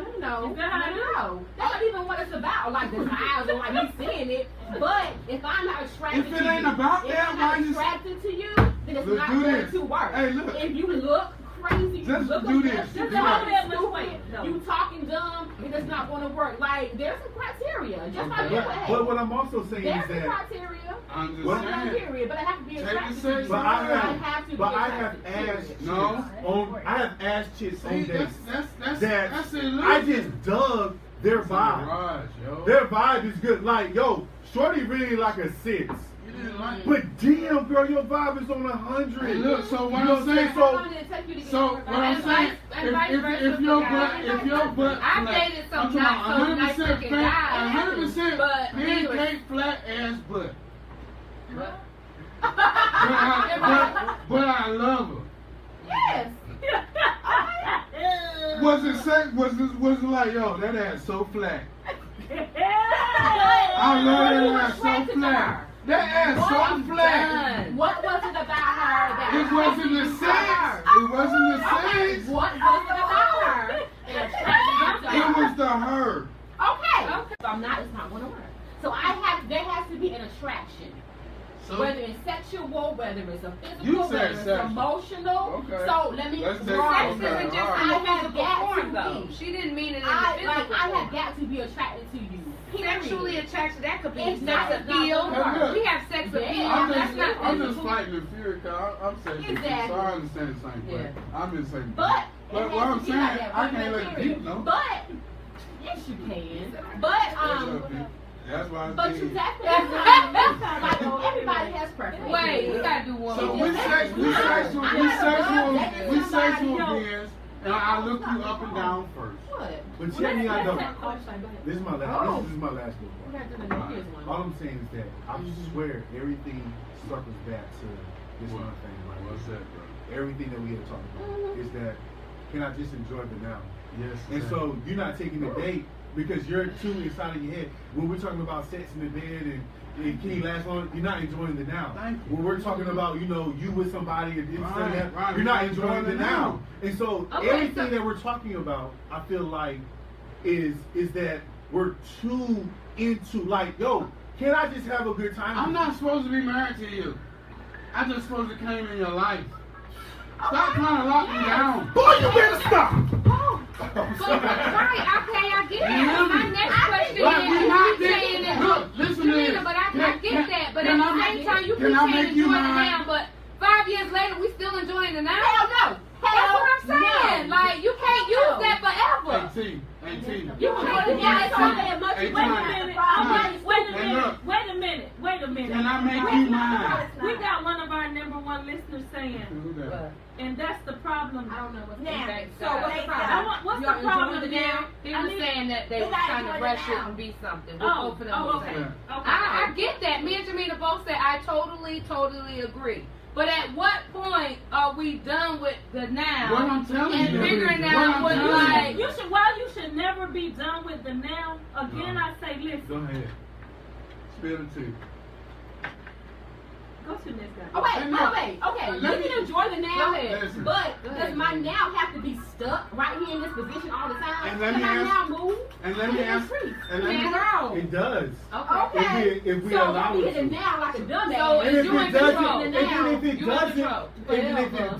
Is that how it is? No. That's not even what it's about. Like desires or like me seeing it. But if I'm not attracted If it to ain't you, about if that, I'm why not you- attracted to you, then it's Look, not do going this. to work. Hey, look. If you look crazy, you Just look do like this. that, Do just that. talking That much stupid, weight, though. you talking dumb, and it's not going to work. Like there's some criteria. Just like Okay. your But what I'm also saying there's is some that criteria. I'm just Well, Not saying. period, but I have to be Take attracted the to you. sex. But I have to be asked attracted, chicks No. I have asked chicks on See, dates that's that it. Look. I just dug their It's a vibe. mirage, yo. Their vibe is good. Like, yo, Shorty really like a 6. You didn't like it. But damn, girl, your vibe is on 100. Hey, look, so what You know I'm saying, How long did it take you to get so over what I'm that? saying, if your butt, I've flat, dated some I'm talking not so about nice 100% looking flat, guys, 100% but pancake flat ass butt. What? But I love her. Yes. Was it like, yo, that ass so flat? I love that ass so flat. That ass so flat. What was it about her that It wasn't the sex. It wasn't the sex. What was it about her that attracted you to It her? was the her. Okay. So it's not one of her. So there has to be an attraction. So Whether it's sexual, whether it's a physical, You whether said it's sexual. emotional. Okay. So let me Let's take right. it. Sex isn't just Alright. in the I have physical got form, to though. be. She didn't mean it in the I physical have form. got to be attracted to you. Period. Sexually attracted, that could be It's sex not- appeal. Hey, look. We have sex appeal. Yeah. That's not I'm just physical. fighting the fear because I'm saying Exactly. so I understand the same thing. Yeah. I'm just saying. But it But has what to I'm be saying, like that, I point can't let blank the period. people know. But yes, you can. But That's why I'm but you saying. definitely like everybody has preference. Wait, we gotta do one So more. we sexual beings, and I look you up and down first. What? But check me out, though. Go This is my last. This is my last little part. Here's one. All I'm saying is that I swear everything circles back to this one thing, right? What's that, bro? Everything that we had talked about is that can I just enjoy the now? Yes. And so you're not taking a date because you're too inside of your head. When we're talking about sex in the bed and can you last long, you're not enjoying the now. Thank you. When we're talking about, you with somebody and this and that, Right. you're not enjoying the now. And so Okay, everything that we're talking about, I feel like is that we're too into like, yo, can I just have a good time? I'm not supposed to be married to you. I just supposed to came in your life. Stop trying to lock me down. Boy, you better stop! Right, okay, I get You hear that. My me? next question Like, we is, not you saying getting, that, look, listen to Janina, this. but I get that. But can at I the make- same time, you can keep I saying make enjoy you the mine? now, but 5 years later, we still enjoying the now? Hell no. That's what I'm saying. No. Like, you can't use that forever. Hey, T. You can make the Hey, it's not that much. Hey, You Wait a ain't Time. minute. Time. Wait a Hey, minute. look. Wait a minute. Can I make you mine? We got one of our #1 listeners saying, Who that? and that's the problem. I don't know what's Now, that. so what's the I problem? want- what's You the are enjoying problem the now? now? He I was need- saying that they We were gotta trying to enjoy rush the it now. and be something. Oh, Both of them oh, were okay. saying. Okay. I get that. Me and Jamina both said I totally agree. But at what point are we done with the now What I'm telling and you. figuring What out I'm what telling like? You should never be done with the now. Again, I say, Go listen, ahead. Spill the tea. go to the next guy. Oh wait, Hey, oh look. wait, okay. Let You me- can enjoy the now, Go ahead. Listen. but Go does ahead, my Jamie. now have to be stuck right here in this position all the time? And let Can me I ask- now move? And let me ask. And let me. Man, girl. It does. Okay. If we so allow don't it hit it to. now like a dumbass. So And if you it in doesn't, control. and then if it You in doesn't, control. and if Whatever. it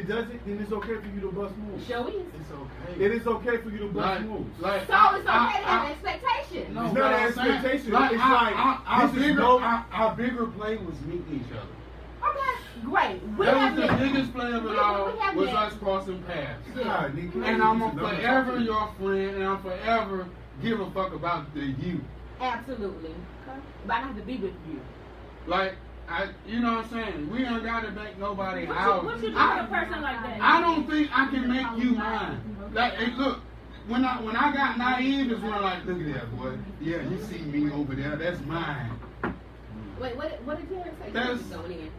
doesn't, then it's okay for you to bust moves. Show is. It's okay. It is okay for you to bust moves. So it's okay to have expectations. No, It's what not an I'm saying, expectation. It's like, our this is bigger, no- our bigger play was meeting each other. Okay, great. We That have was the met. biggest play of it We all, have was met. us crossing paths. God, Nick, And I'm forever your friend, and I'm forever give a fuck about the you. Absolutely. But I don't have to be with you. Like, you know what I'm saying? We don't gotta make nobody out. What you do with a person like that? I don't think I can make you mine. Like, hey, look, when I got naive is when I'm like, look at that boy. Yeah, you see me over there, that's mine. Wait, what did you have to say? That's- Going in.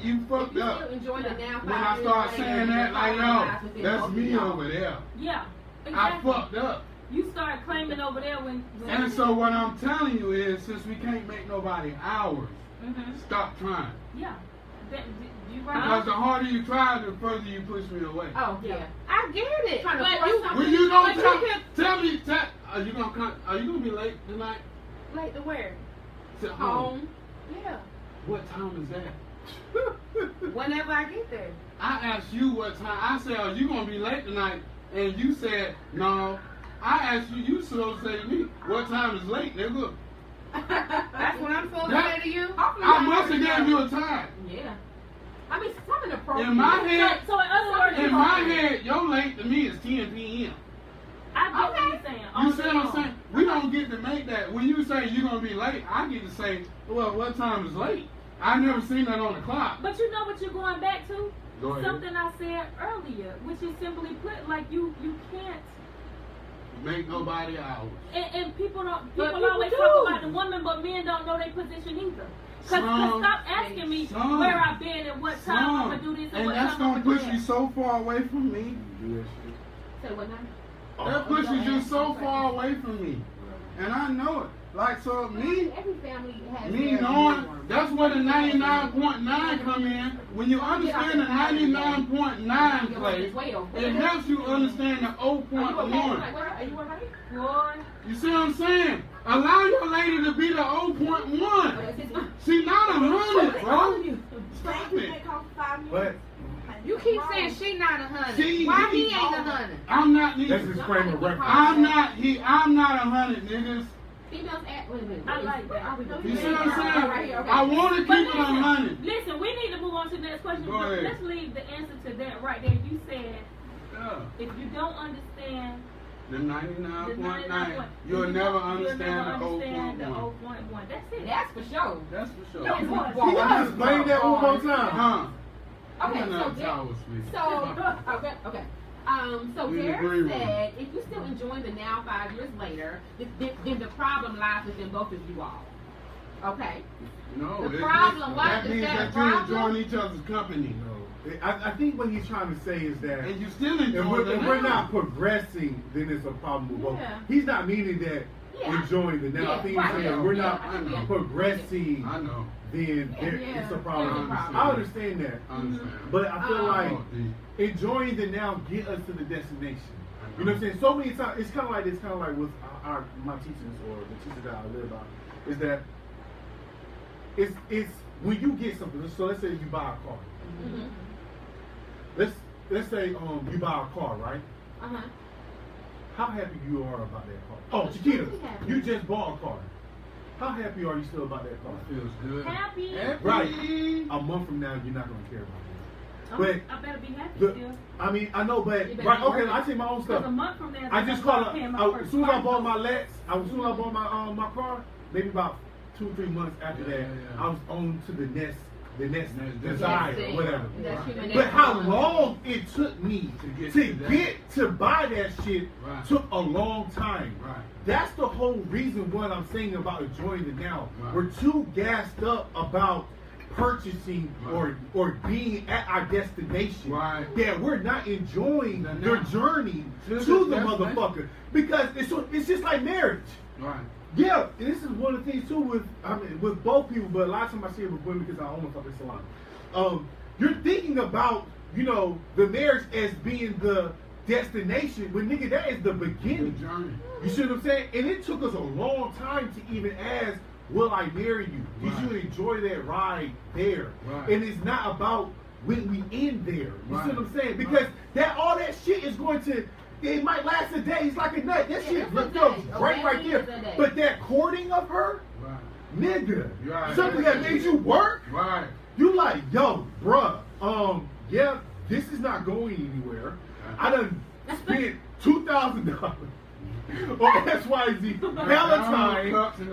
You If fucked you up. still enjoying it now, When I start saying that, like, yo, that's me over there. Yeah. I Exactly. fucked up. You start claiming over there when And so what I'm telling you is, since we can't make nobody ours, Mhm. stop trying. Yeah. You Because right. the harder you try, the further you push me away. Oh, yeah. I get it. Trying to But force you something. When you don't But tell, you can- tell me, are you gonna come? Are you gonna be late tonight? like to where? To home. Home. Yeah. What time is that? Whenever I get there. I asked you what time. I said, are you gonna be late tonight? And you said no. I asked you. You supposed to say to me, what time is late, nigga? That's what I'm supposed to That- say to you. I must have gave you a time. Yeah. I mean, something appropriate. In my head, So in other words, in my head, your late to me is 10 p.m. I get what you're saying. You see what I'm saying? We don't get to make that. When you say you're gonna be late, I get to say, well, what time is late? I've never seen that on the clock. But you know what you're going back to? Go ahead. Something I said earlier, which is simply put, like you can't Make nobody out. And people But always people talk do. about the woman, but men don't know their position either. Cause Some- stop asking me some- where I've been and what time I'm gonna do this and And what that's time I'm gonna gonna push do you that. so far away from me. Say what now? That pushes you so far away from me. And I know it. Like, so me Every family has Me their knowing, norm. that's where the 99.9 come in. When you understand the 99.9 place, it helps you understand the 0.1. Are you alright? Boy, You see what I'm saying? Allow your lady to be the 0.1. She not 100, bro. Stop it. But You keep saying she not 100. See, Why he ain't 100? I'm not that's niggas. his frame of reference. I'm not 100 niggas. Females at, wait a minute. I like that. You see what I'm saying? Right here, okay. I want to But keep it 100. listen, we need to move on to the next question. Go But ahead. let's leave the answer to that right there. You said Yeah. if you don't understand The the 99.9, you'll never understand the 0.1. 0.1. That's it. That's for sure. That's for sure. Yes, Can you explain that one more time? Huh? Okay, I'm so not tower sweet. okay. So We Derek agree with said, if you're still enjoying the now 5 years later, then the problem lies within both of you all. Okay. No, The problem, why that is means that a that you're problem? enjoying each other's company. No. I think what he's trying to say is that And you still if enjoy we're, it. if we're not progressing, then it's a problem with both. Yeah. He's not meaning that Yeah. enjoying the now. Yeah, I think right, he's saying yeah, we're yeah, not I think we- progressing, I know. then Yeah, it's a yeah. problem. It's a problem. I understand that. I understand. But I feel like Oh, D. enjoying the now get us to the destination. You know what I'm saying? So many times it's kind of like with my teachers or the teachers that I live by is that it's when you get something. So let's say you buy a car. Mm-hmm. Let's say you buy a car, right? Uh-huh. How happy you are about that car? Oh, Chiquita, Really happy. you just bought a car. How happy are you still about that car? Feels good. Happy. Right. A month from now, you're not gonna care about it. I better be happy But still. I mean, I know, but You better right? be Okay, working. I take my own Because stuff. a month from now, I just I'm called paying my up. first As soon as I car bought note. my Lex, as soon as I bought my car, maybe about 2 or 3 months after Yeah, that, yeah. I was on to the next Next desire thing. or whatever. That's human But how nature. long it took me To get to buy that shit Right. took a long time. Right. That's the whole reason what I'm saying about enjoying it now. Right. We're too gassed up about purchasing Right. or being at our destination. Right. That we're not enjoying The the now. journey To to the the destination. motherfucker. Because it's just like marriage. Right. Yeah, and this is one of the things too with both people, but a lot of times I see it with women because I own a fucking salon. You're thinking about, the marriage as being the destination, when nigga, that is the The beginning. journey. You see what I'm saying? And it took us a long time to even ask, will I marry you? Did Right. you enjoy that ride there? Right. And it's not about when we end there. You Right. see what I'm saying? Because all that shit is going to, it might last a day. It's like a nut. That Yeah, shit it's a goes day. right Okay, there. it's a day. But that courting of her, Right. nigga, Right. something that made you work, Right. you like, yo, bruh, yeah, this is not going anywhere. I done spent $2,000 on XYZ.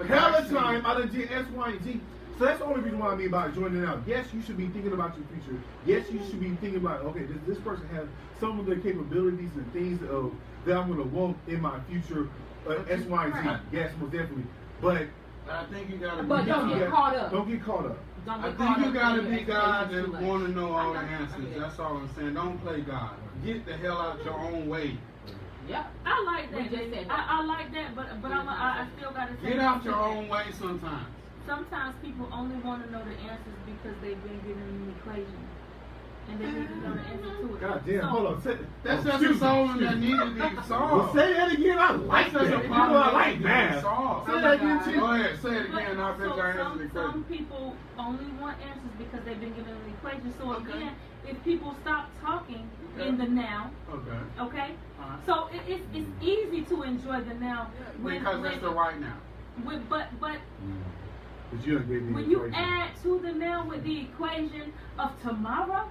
Hella time. I done did X, Y, and Z. So that's the only reason why I mean about joining out. Yes, you should be thinking about your future. Yes, you should be thinking about, okay, this person has some of the capabilities and things that I'm going to want in my future, X, Y, and Z. Right. Yes, most definitely. But I think you gotta But be don't God. get caught up. don't get caught up. Don't I get think caught you up gotta in be your God expectations that too much. want to know all the I get answers. it. That's all I'm saying. Don't play God. Get the hell out your own way. Yep. I like We that. just said that. I like that, but I still gotta say. Get out your own way sometimes. Sometimes people only want to know the answers because they've been given an equation, and they need to know the answer to it. God damn, So, hold on. That's just a problem that needed to be Well, solved. say that again. I like That's that. just a You know, I problem like that needed to be math. solved. Say that again, God. Chief. Go ahead, say it But again. I'll bet so you answer the some question. people only want answers because they've been given an equation. So Okay. again, if people stop talking in the now, Okay. okay, Alright. so it's easy to enjoy the now Because that's the right now. but But you done gave me when the you equation. add to the now with the equation of tomorrow,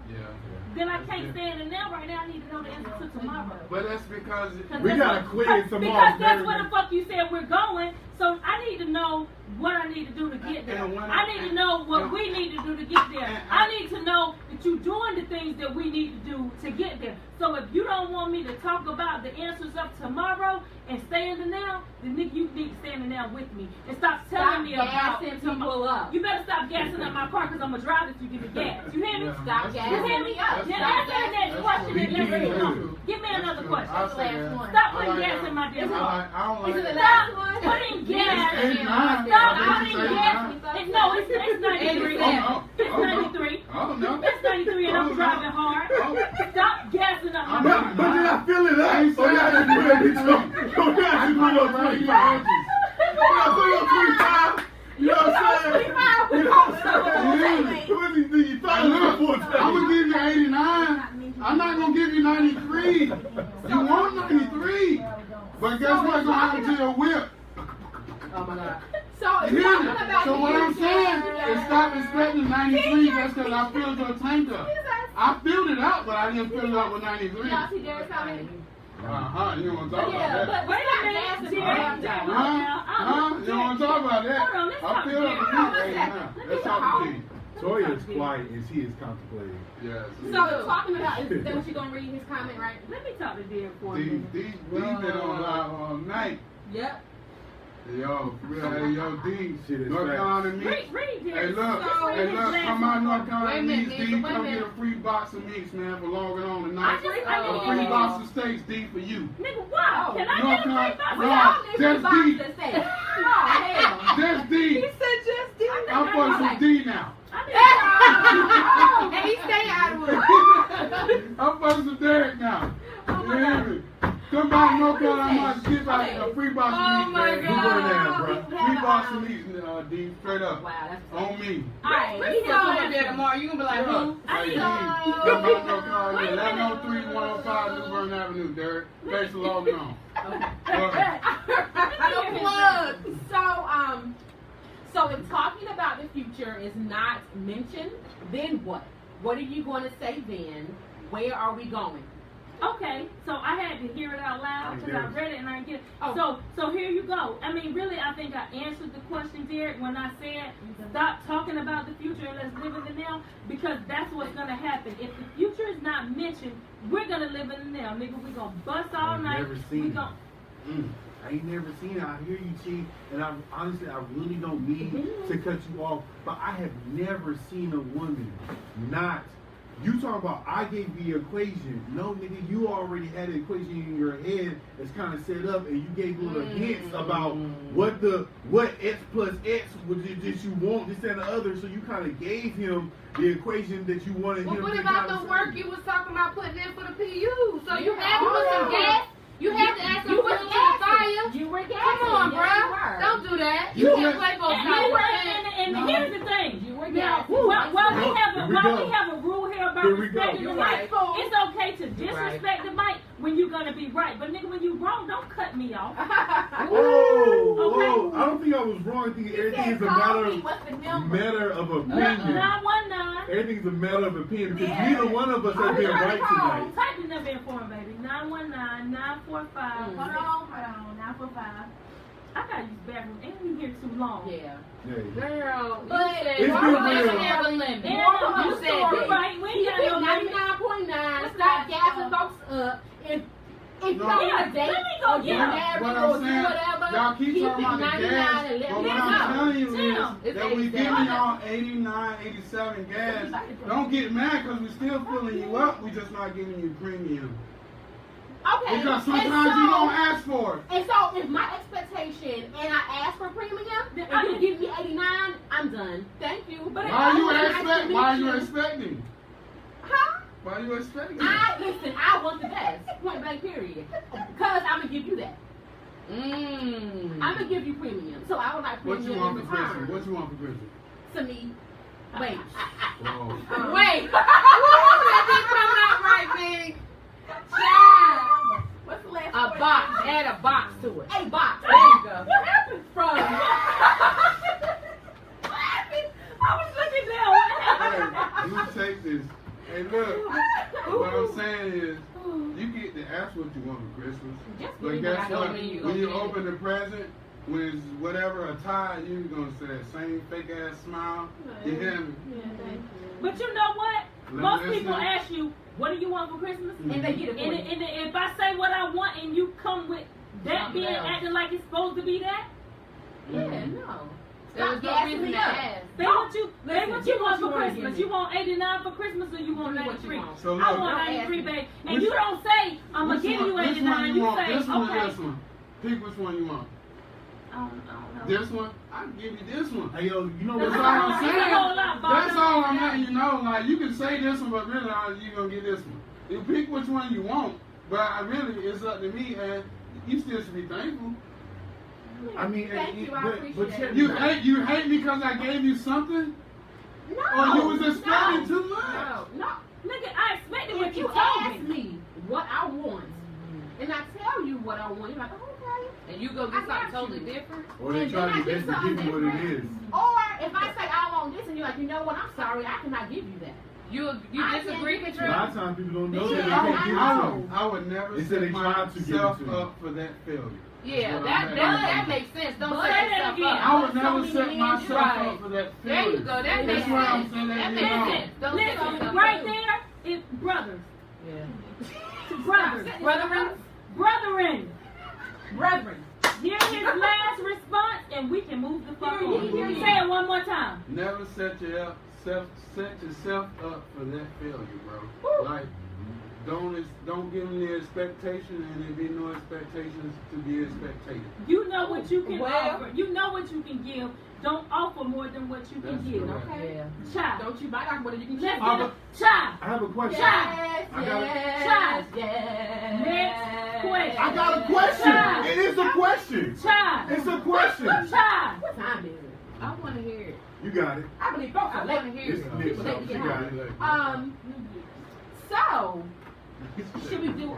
then I can't stand the now right now. I need to know the answer to tomorrow. But that's because We gotta clear some because off. that's where the fuck you said we're going. So I need to know what I need to do to get there. I need to know what we need to do to get there. I need to know that you're doing the things that we need to do to get there. So if you don't want me to talk about the answers of tomorrow and stay in the now, then nigga, you need to stay in the now with me and stop telling me about gassing people up. You better stop gassing up my car because I'm gonna drive if you give me gas. You hear me? Yeah, Stop that's gassing You hear me? me up. Then Stop answer the next gassing. question and then That's bring true. Give me another question. I'll say that. one. Stop I putting like gas that. in my damn I car. don't like Is it the that. last Stop one? putting gas. It's 89. Stop I think putting it's gas. 89. No, it's 93. Oh, It's no. 93. Oh, no. It's 93 and I'm driving hard. Stop gassing up my I'm car. not- But did I fill it up? ain't So y'all just saying put up that. so y'all just put up 25. Y'all put up 25. You know what I'm saying? You know what I'm saying? You thought it was full I'm time. gonna give you 89. I'm not gonna give you 93. You want 93. But guess what's gonna happen to your whip? Oh my God. So You it's hear talking me? about So the what I'm future. saying is stop expecting 93 just because I filled your tank up. I filled it up, but I didn't fill it up with 93. Y'all see Derek's comment? You don't want to talk But about yeah, that. but Wait a minute. stop gassing Huh? me up. You don't want to talk about that. Hold on, let's I talk filled up again. the tank 89. Let's talk to you. Toya is quiet and she is contemplating. Yes. So talking about, is that what you're gonna read his comment, right? Let me talk to Derek for a These minute. been on live all night. Yep. Yo, for real, hey, yo, D, Shit is North facts. Carolina meats. Read Hey, Derek. look, So, hey, look, come out North Carolina Wait a minute, meats, Nigga, D, wait a come get minute. a free box of meats, man, for logging on I tonight. just, A I free need box of steaks, D, for you. Nigga, wow. Can I North get a free Carolina, box? We no, all need just some boxes D, to say. Oh, hell. just D. said just D. I'm fucking with D now. I And he stay out of it. I'm fucking with Derek now. You hear me? Come by to North Carolina, get back a free box Oh of meats, my man. God. Who were now, bro? Free box of meats, D, straight up. Wow, that's On me. Alright, We saw him there tomorrow. You gonna be like, who? I need Come by North Carolina, 1103 105 New Bern Avenue, Derek. Thanks for logging on. No plug. So if talking about the future is not mentioned, then what? What are you going to say then? Where are we going? Okay, so I had to hear it out loud because I read it and I didn't get it. Oh. So here you go. I mean, really, I think I answered the question, Derek, when I said stop talking about the future and let's live in the now, because that's what's gonna happen. If the future is not mentioned, we're gonna live in the now, nigga. We're gonna bust all night. Never seen it. I ain't never seen it. I hear you, T, and I honestly, I really don't mean to cut you off, but I have never seen a woman not. You talking about I gave you the equation. No, nigga, you already had the equation in your head that's kind of set up, and you gave little hints about what x plus x would that you want, this and the other. So you kind of gave him the equation that you wanted Well, him what to about kinda the say. work you was talking about putting in for the PU? So you Yeah. had to put some gas. You had to add some fuel to the fire. You were gassing. Come on, Yes, you bruh. were. Don't do that. You You can't were- play both And, sides. and here's the thing. You were Now, gassing. while we have Here we a go. rule here about Here we go. respecting the You're mic, right. it's okay to disrespect the mic when you're gonna be right. But nigga, when you wrong, don't cut me off. Whoa, I don't think I was wrong. I think everything is a matter of opinion. 919. Everything is a matter of opinion because neither one of us have been right tonight. Type the number in for him, baby. 919-945. Hold on. 945. I gotta use the bathroom. Ain't been here too long. Yeah. Yeah. Girl, But you said it's you been never real. have a limit. And You said you're that. right. We Keep ain't it got no limit. 99.9. Stop gassing folks up. If you No. don't Yeah, want to date let me go or get get them. married What or I'm do saying, whatever, y'all keep talking about the 99 gas, and let but me what know. I'm telling you Tim, is that we giving y'all 89, 87 gas. Don't get mad because we still filling you up. We just not giving you premium. Okay. Because and sometimes so, you don't ask for it. And so, if my expectation and I ask for premium, then you give me 89, I'm done. Thank you. But Why are you nice to expecting? meet Why are you you. expecting? Huh? Why are you expecting? I want the best. Point blank, period. Because I'm gonna give you that. I'm gonna give you premium. So I would like What premium you want in for Christmas? return. What you want for Christmas? To me. Wait. Oh. Wait. That didn't come out right, big. Child. What's the last A box. Add a box to it. A box. There you go. What happened from? take this. Hey, look. What I'm saying is, you get to ask what you want for Christmas. Just But believe guess what I what? told you. When you open the present, when it's whatever a tie, you're gonna say that same fake ass smile. You hear me? But you know what? Most Listen. people ask you, what do you want for Christmas? And they get it for And, you. and if I say what I want and you come with that Something being else. acting like it's supposed to be that, Yeah, no. There was Stop no gassing reason me to up. ask. they what you Listen, want give what you for wanna Christmas. give me. You want 89 for Christmas or you want Give me what you 93? want. So I look, want Don't 93, ask me. babe. And Which- you don't say, I'm going which to give you one 89. you You want? say, This one or okay. this one? Pick which one you want. I don't know. This one? I can give you this one. Hey, yo, you know That's That's what? all I'm It's a saying. whole lot, Bob. That's all I'm letting you know. Like, you can say this one, but really, you're going to get this one. You pick which one you want, but I really, it's up to me, and you still should be thankful. I mean, Thank you, I but appreciate check it. me You out. hate me because I gave you something? No. Or you was expecting no, too much? No. Nigga, I expected what If you you told ask me. me what I want, and I tell you what I want, you're like, okay. And you go I get got something totally you. different? Or they And try then I to get just to something give you what it different. is. Or if I say I want this, and you're like, you know what? I'm sorry, I cannot give you that. You I disagree can't with A lot her? of times people don't know Yeah, that they I can't give it to know. them. I would never They said they set tried to give it myself to you. up for that failure. Yeah, That's what that I'm that saying. makes sense. Don't But set that yourself again, up. I would So never many set men myself right. up for that There failure. you go. That That's makes why I'm sense. saying That that makes you know. sense. Don't set Listen, yourself right up. there is brothers. Yeah. Brothers. Brethren. Brethren. Hear his last response and we can move the fuck Hear ye, on. hear ye. Say it one more time. Never set yourself up for that failure, bro. Woo. Like, don't give them the expectation, and there be no expectations to be expected. You know what you can Well- offer. You know what you can give. Don't offer more than what you can That's give. correct. Okay. Yeah. Child. Don't you bite off more than you can Let's chew. get a child. I have a question. Yes, I got yes, yes. Next question. I got a question. Child. It is a question. Child. It's a question. Child. What time is it? I want to hear it. You got it. I believe folks I are want to late. hear It's it. Nick, People so need to she get got home. it. So should we do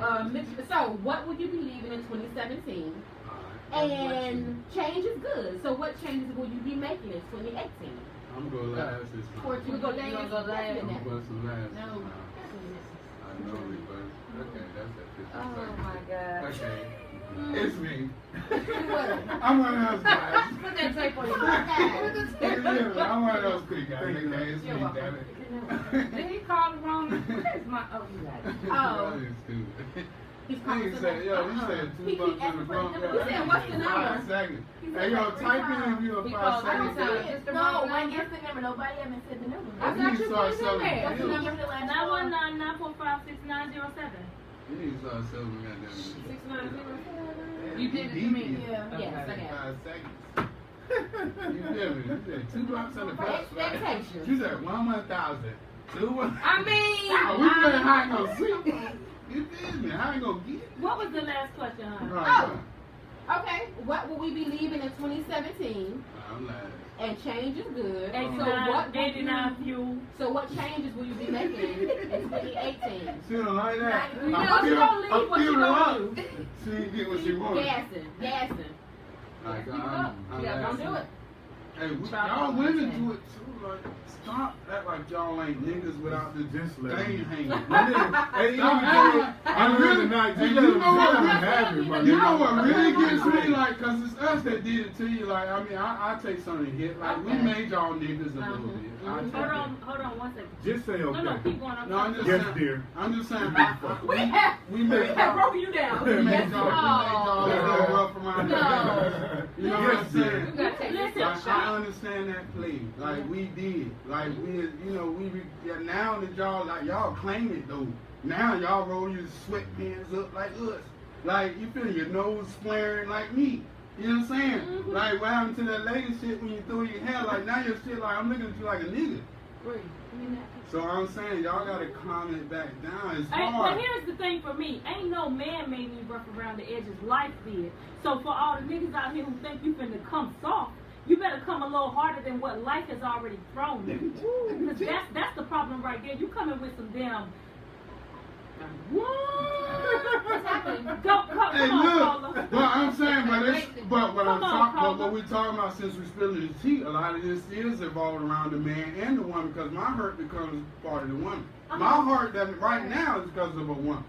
so what would you be leaving in 2017? And change is good. So what changes will you be making in 2018? I'm gonna last this time. You go You gonna go last? I'm busting last this No. time. I know it, but okay, that's at 50 Oh seconds. my God. Okay, it's me. What? I'm one of those guys. Put that tape on your Yeah, I'm one of those quick guys. Thank you. Okay, it's me, You're welcome. damn it. Did he call the wrong? Where's my? Oh, you got it. Oh. That is stupid. He's He said, yo, you said He 2 bucks keep in the asking front. for the number. He said, what's the number? 5 seconds. He said, Hey, yo, like, type three in if you're He 5 called seconds. three times. Just the No, wrong my number. instant number. Nobody haven't said the number. I You thought need to you start put it in selling there. What's the pills. number for the last 919 945 6907. You need to start selling goddamn. 690. You did it to me. Yeah. Yes, I got it. 5 seconds. You feel me? You said 2 bucks in the front. Expectations. You said 1,000. 2 1. I mean, We playing hide and go seek. You feel me? How you gonna get it? What was the last question, honey? Right, Okay, what will we be leaving in 2017? I'm lying. And change is good. 89, So what will 89 fuel. So what changes will you be making in 2018? She don't like that. You know she gonna leave what she feel her gonna up. do. She didn't get what she wanted. Gassing. Like, Keep it up. I'm Yeah, don't laughing. do it. Hey, Try y'all to women understand. do it too. Like, stop act like y'all ain't niggas without the Just let thing him. hanging. My nigga, hey, Stop you acting- know, I learned tonight. Hey, Just you let him know what really- have it, my You know nigga. what really gets me? Like, cause it's us that did it to you. Like, I mean, I take some of the hit. Like, we Okay. made y'all niggas a little bit. I take Hold that. on 1 second. Just say No, okay. keep going. No, I'm just Yes, saying. dear. I'm just saying. We We made have y'all. broken you down. We made Yes, y'all a little rough around the edges. You know what I'm Yes, dear. saying? you gotta take Listen, yourself Like, I shot. understand that plea. Like we did. Like we, yeah, now that y'all like y'all claim it though. Now y'all roll your sweatpants up like us. Like you feel your nose flaring like me. You know what I'm saying? Mhm. Like what happened to that lady shit when you threw your hair? Like now your shit like I'm looking at you like a nigga. So I'm saying y'all gotta calm it back down. It's Hey, hard. but here's the thing for me. Ain't no man made me rough around the edges. Life did. So for all the niggas out here who think you finna come soft, you better come a little harder than what life has already thrown you. Because that's the problem right there. You coming with some damn What's happening? Go, come Hey, on, look, Paula. but I'm saying, but what I'm Come on, talking, Paula. but what we talking about since we spilling the tea, a lot of this is involved around the man and the woman because my hurt becomes part of the woman. My heart that right now is because of a woman.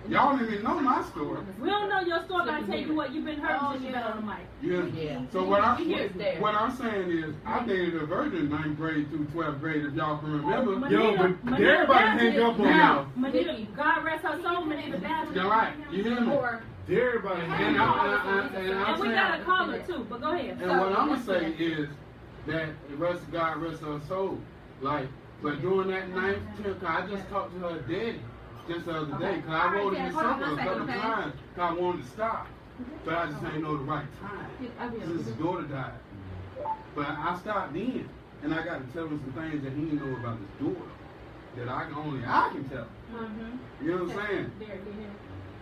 Y'all don't even know my story. We don't know your story, but I tell you what, you've been hurt since you've been on the mic. Yeah. So what I'm saying is, I dated a virgin 9th grade through 12th grade. If y'all can remember. Yo, but everybody hang up on y'all. Manita, God rest her soul, Manita Bass. You're right. You hear me? Everybody hang And up. And we got a caller too, but go ahead. And what I'm gonna say is that God rest her soul. Like, but during that 9th, 10th, I just talked to her daddy just the other day, because I wrote in the circle a couple times, because I wanted to stop, but I just ain't know the right time, since his daughter died. But I stopped then, and I got to tell him some things that he didn't know about his daughter, that I can tell. You know what I'm saying?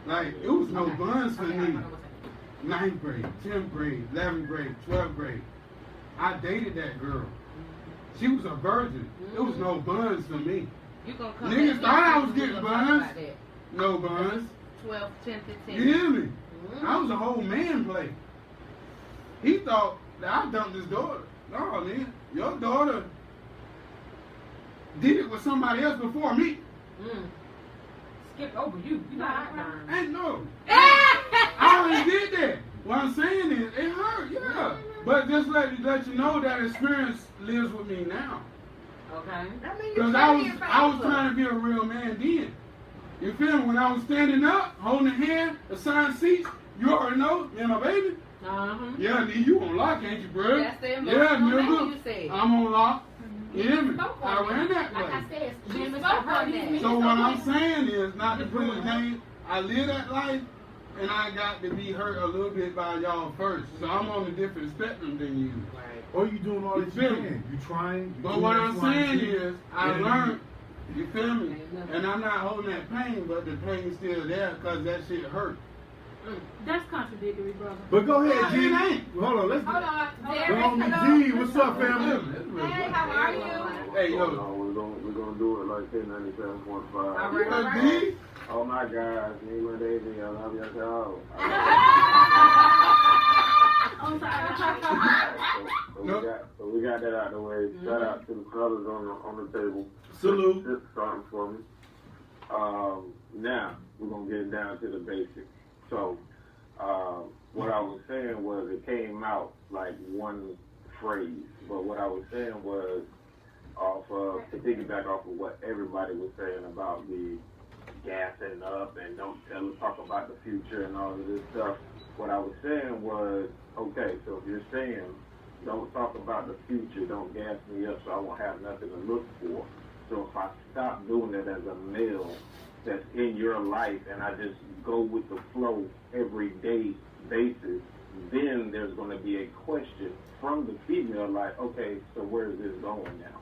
Like, it was no buns for me. 9th grade, 10th grade, 11th grade, 12th grade. I dated that girl. She was a virgin. It was no buns for me. Niggas thought I was getting buns. No buns. 12, 10, 15. You hear me? I was a whole man play. He thought that I dumped his daughter. No, man. Your daughter did it with somebody else before me. Skip over you. You know I Ain't no. I already did that. What I'm saying is, it hurt, yeah. But just let you know that experience lives with me now. Okay. Because I was trying to be a real man then. You feel me? When I was standing up, holding a hand, assigned seats, you already know, you know, baby. Yeah, you on lock, ain't you, bro? That's the yeah, nigga you said. I'm on lock. You hear me? I ran that way. Like I said, So what I'm saying is, not to put his name, I live that life, and I got to be hurt a little bit by y'all first. So I'm on a different spectrum than you. Or you doing all that you can. You trying. But what I'm saying is, I learned, you feel me? And I'm not holding that pain, but the pain's still there because that shit hurt. That's contradictory, brother. But go ahead, G. It ain't. Hold on, let's Hold on. go on to G. What's up, family? Hey, how are you? Hey, yo. We're gonna do it like K97.5. All right. Oh my God, me and my Daisy, I love y'all. I'm sorry. So we got that out the way. Shout out to the brothers on the table. Salute. Just starting for me. Now we're gonna get down to the basics. So what I was saying was it came out like one phrase, but what I was saying was to piggyback off of what everybody was saying about the gassing up and don't talk about the future and all of this stuff. What I was saying was, okay, so if you're saying don't talk about the future, don't gas me up so I won't have nothing to look for. So if I stop doing it as a male that's in your life and I just go with the flow every day basis, then there's going to be a question from the female like, okay, so where is this going now?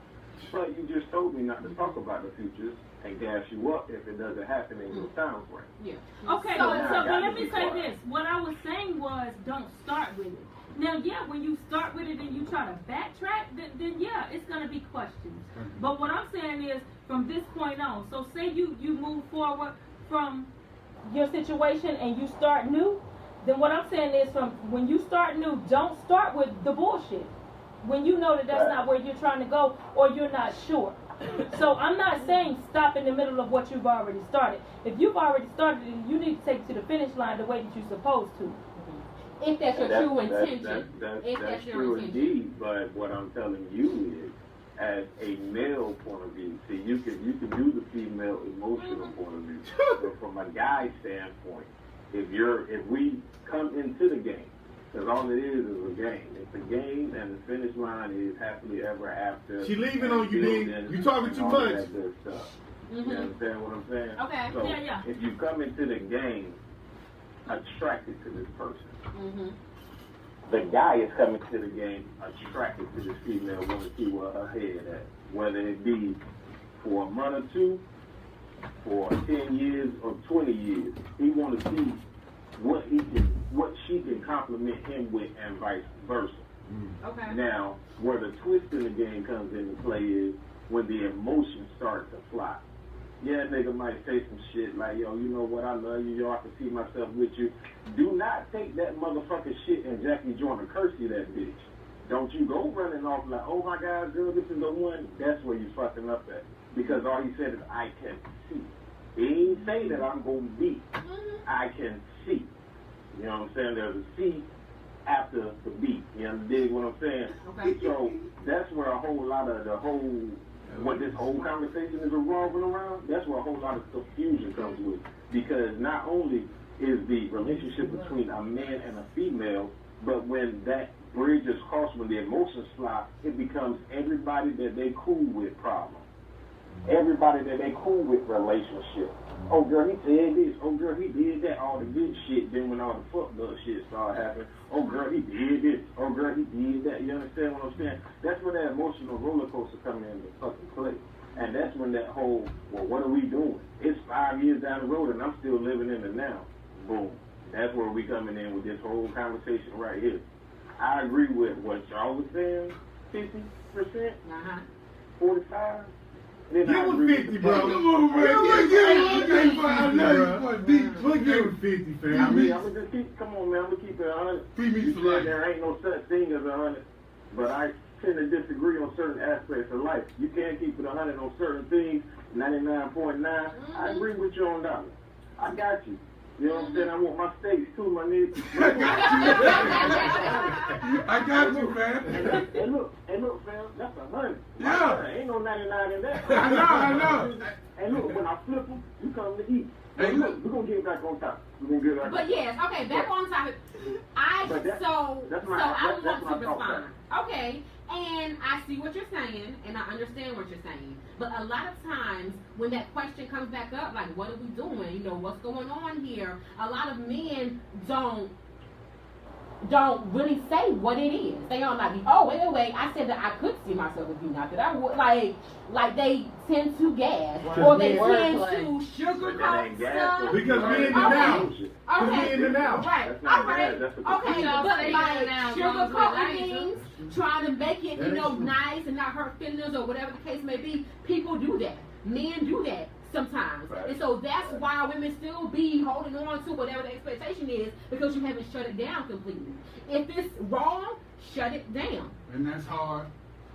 But you just told me not to talk about the future and gas you up if it doesn't happen in your time frame. Yeah. Okay, so but let me say this. What I was saying was don't start with it. Now, yeah, when you start with it and you try to backtrack, then yeah, it's going to be questions. But what I'm saying is from this point on, so say you move forward from your situation and you start new, then what I'm saying is from when you start new, don't start with the bullshit. When you know that that's not where you're trying to go or you're not sure. So I'm not saying stop in the middle of what you've already started. If you've already started it, you need to take it to the finish line the way that you're supposed to. If that's your true intention. That's true indeed, but what I'm telling you is, as a male point of view, see, you can do the female emotional point of view, but from a guy standpoint, if we come into the game, because all it is a game. It's a game, and the finish line is happily ever after. She leaving on you, B. You talking too much. That good stuff. You understand what I'm saying? Okay. So Yeah. if you come into the game attracted to this person, the guy is coming to the game attracted to this female, want to see where her head at, whether it be for a month or two, for 10 years or 20 years. He want to see what she can compliment him with and vice versa. Okay. Now, where the twist in the game comes into play is when the emotions start to fly. Yeah, nigga might say some shit like, yo, you know what, I love you, yo, I can see myself with you. Do not take that motherfucking shit and Jackie Joyner curse you that bitch. Don't you go running off like, oh my God, girl, this is the one. That's where you fucking up at. Because all he said is, I can see. He ain't say that I'm going to be. I can see. You know what I'm saying? There's a C after the B. You understand what I'm saying? Okay. So that's where a whole lot of what this whole conversation is revolving around, that's where a whole lot of confusion comes with. Because not only is the relationship between a man and a female, but when that bridge is crossed, when the emotions fly, it becomes everybody that they cool with problem. Everybody that they cool with relationship. Oh girl, he said this. Oh girl, he did that. All the good shit. Then when all the fucked up shit started happening, oh girl, he did this. Oh girl, he did that. You understand what I'm saying? That's where that emotional roller coaster comes into fucking play. And that's when that whole, well, what are we doing? It's 5 years down the road and I'm still living in the now. Boom. That's where we coming in with this whole conversation right here. I agree with what y'all was saying, 50%, 45%. Give him 50, bro. Come on, man. I know you want deep. We'll give him 50, fam. I'm gonna just keep, come on, man. I'm gonna keep it 100. 3 meets for life. There ain't no such thing as 100, but I tend to disagree on certain aspects of life. You can't keep it 100 on certain things. 99.9. I agree with you on that one. I got you. You know what I'm saying? I want my steaks too, my nigga. I got you, man. And look, fam, that's 100. Yeah. Ain't no 99 in that. I know. And look, when I flip them, you come to eat. Hey, Look, we're gonna get back on top. But yes, okay, back on topic. I would want to respond. Okay, and I see what you're saying, and I understand what you're saying. But a lot of times, when that question comes back up, like, what are we doing? You know, what's going on here? A lot of men don't really say what it is. They are like, oh, wait, I said that I could see myself with you, not that I would. Like they tend to gas, or they tend to sugarcoat stuff. Because we in the now. Okay, in the now. Right, all right, okay, but like sugarcoating things, trying to make it, nice and not hurt feelings or whatever the case may be, people do that. Men do that sometimes. Right. And so that's why women still be holding on to whatever the expectation is, because you haven't shut it down completely. If it's wrong, shut it down. And that's hard.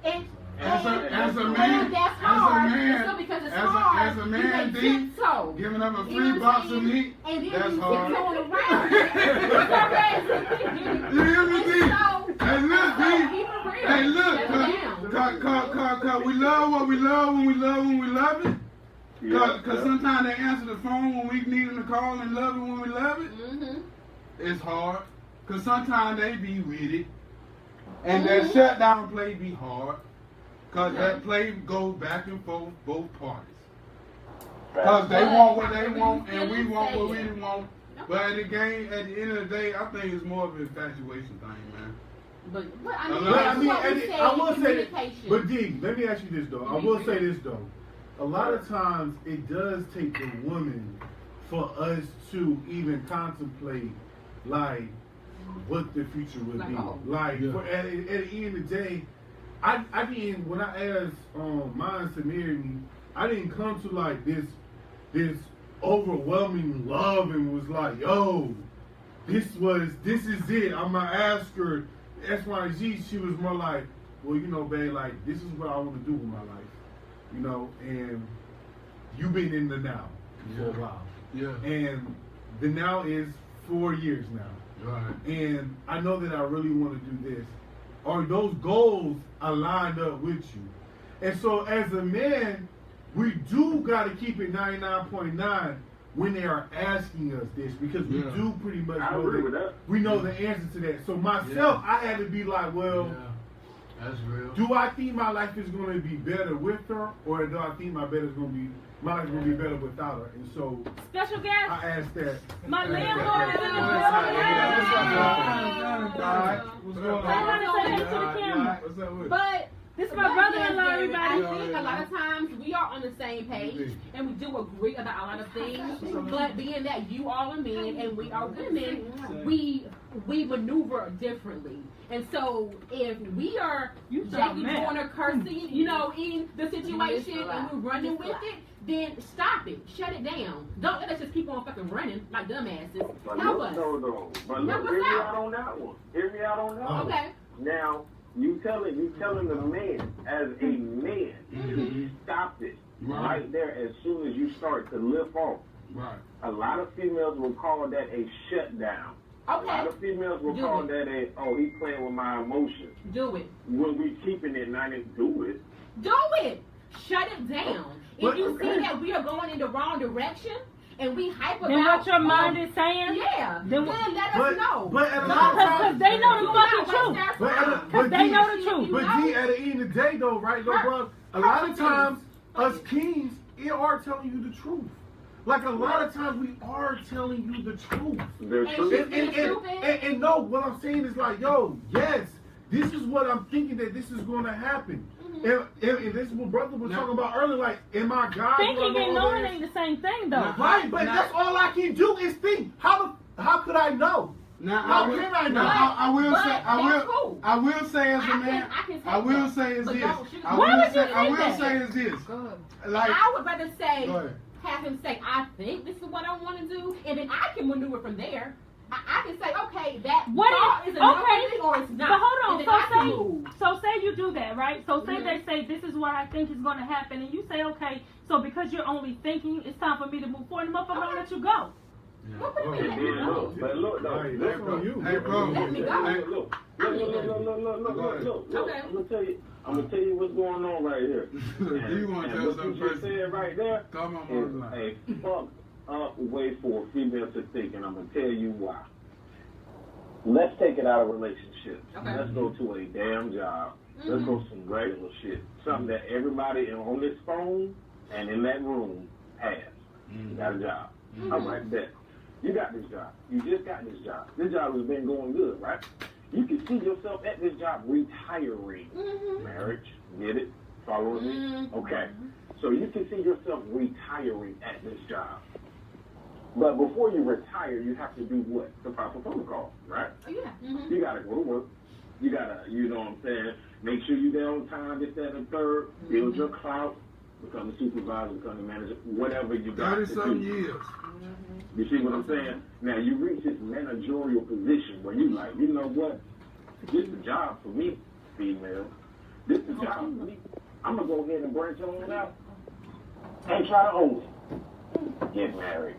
As a man, that's hard. Because it's hard. As a man, giving up a free box of meat, and that's hard. Going around. You hear me, D? Hey, look, D. Hey, look, cause we love what we love when we love it. Because sometimes they answer the phone when we need them to call and love it when we love it. Mm-hmm. It's hard. Because sometimes they be with it. And that shutdown play be hard. Because that play goes back and forth both parties. Because they want what they want and we want what we want. But at the end of the day, I think it's more of an infatuation thing, man. But I will say that. But D, let me ask you this though. I will say this though. A lot of times it does take the woman for us to even contemplate like what the future would be. At the end of the day, I didn't, when I asked mine to marry me, I didn't come to like this overwhelming love and was like, yo, this is it. I'm gonna ask her XYZ. She was more like, well, babe, like this is what I want to do with my life. And you've been in the now for a while. Yeah. And the now is 4 years now. Right. And I know that I really want to do this. Are those goals aligned up with you? And so as a man, we do got to keep it 99.9 when they are asking us this, because we do pretty much know we know the answer to that. So myself, I had to be like, well, that's real. Do I think my life is going to be better with her, or do I think my life is going to be better without her? And so, special guest, I asked that. My landlord is in the building. What's going on? But this is my brother-in-law, everybody. I think a lot of times we are on the same page and we do agree about a lot of things. But being that you all are men and we are women, we maneuver differently. And so if we are Jackie Joyner cursing, you know, in the situation and we're running with it, then stop it. Shut it down. Don't let us just keep on fucking running like dumbasses. Help us. But look, hear me out on that one. Hear me out on that one. Okay. Now, you telling the man, as a man, to stop it right there as soon as you start to lift off. Right. A lot of females will call that a shutdown. Okay. A lot of females will call that he's playing with my emotions. Do it. When we keeping it 90, do it. Do it. Shut it down. If you see that we are going in the wrong direction and we hype about Then what your mind is saying? Yeah. Then let us know. But at a lot of times, Because they know the fucking truth. But They know the truth. But G, at the end of the day, though, right, though, bro, a lot of times, us kings, we are telling you the truth. Like, a lot of times, we are telling you the truth. And no, what I'm saying is like, yo, yes, this is what I'm thinking that this is going to happen. And this is what brother was talking about earlier, like, am I God? Thinking and knowing ain't the same thing, though. Right, but that's all I can do is think. How could I know? Now, How can I know? I will say, cool. I will say as a man, I will say is this. I will say is this. Like, I would rather say, go ahead. have him say, I think this is what I want to do, and then I can maneuver from there. I can say, okay, that What is if, another okay, thing or it's not. but hold on, And then I can move. so say you do that, right? So say they say, this is what I think is going to happen, and you say, okay, so because you're only thinking, it's time for me to move forward, and the motherfucker don't let you go. What do you mean, let me go? But look, though, Hey, bro. Hey, bro. Let me go. look. I'm gonna tell you what's going on right here. Do you want to tell what something you just first? said right there Come on, is man. a fucked up way for a female to think, and I'm gonna tell you why. Let's take it out of relationships. Okay. Let's go to a damn job. Let's go some regular shit. Something that everybody on this phone and in that room has. You got a job. All right, bet. You got this job. You just got this job. This job has been going good, right? You can see yourself at this job retiring. Marriage, get it? Following me? Okay. So you can see yourself retiring at this job. But before you retire, you have to do what? The proper protocol, right? Yeah. You gotta go to work. You gotta, you know what I'm saying, make sure you're there on time, this, that, and third, build your clout, become the supervisor, become the manager, whatever you got to do. 30-some years. You see what I'm saying? Now you reach this managerial position where you like, you know what? This is a job for me, female. This is a job for me. I'm gonna go ahead and branch on out and try to own it. Get married.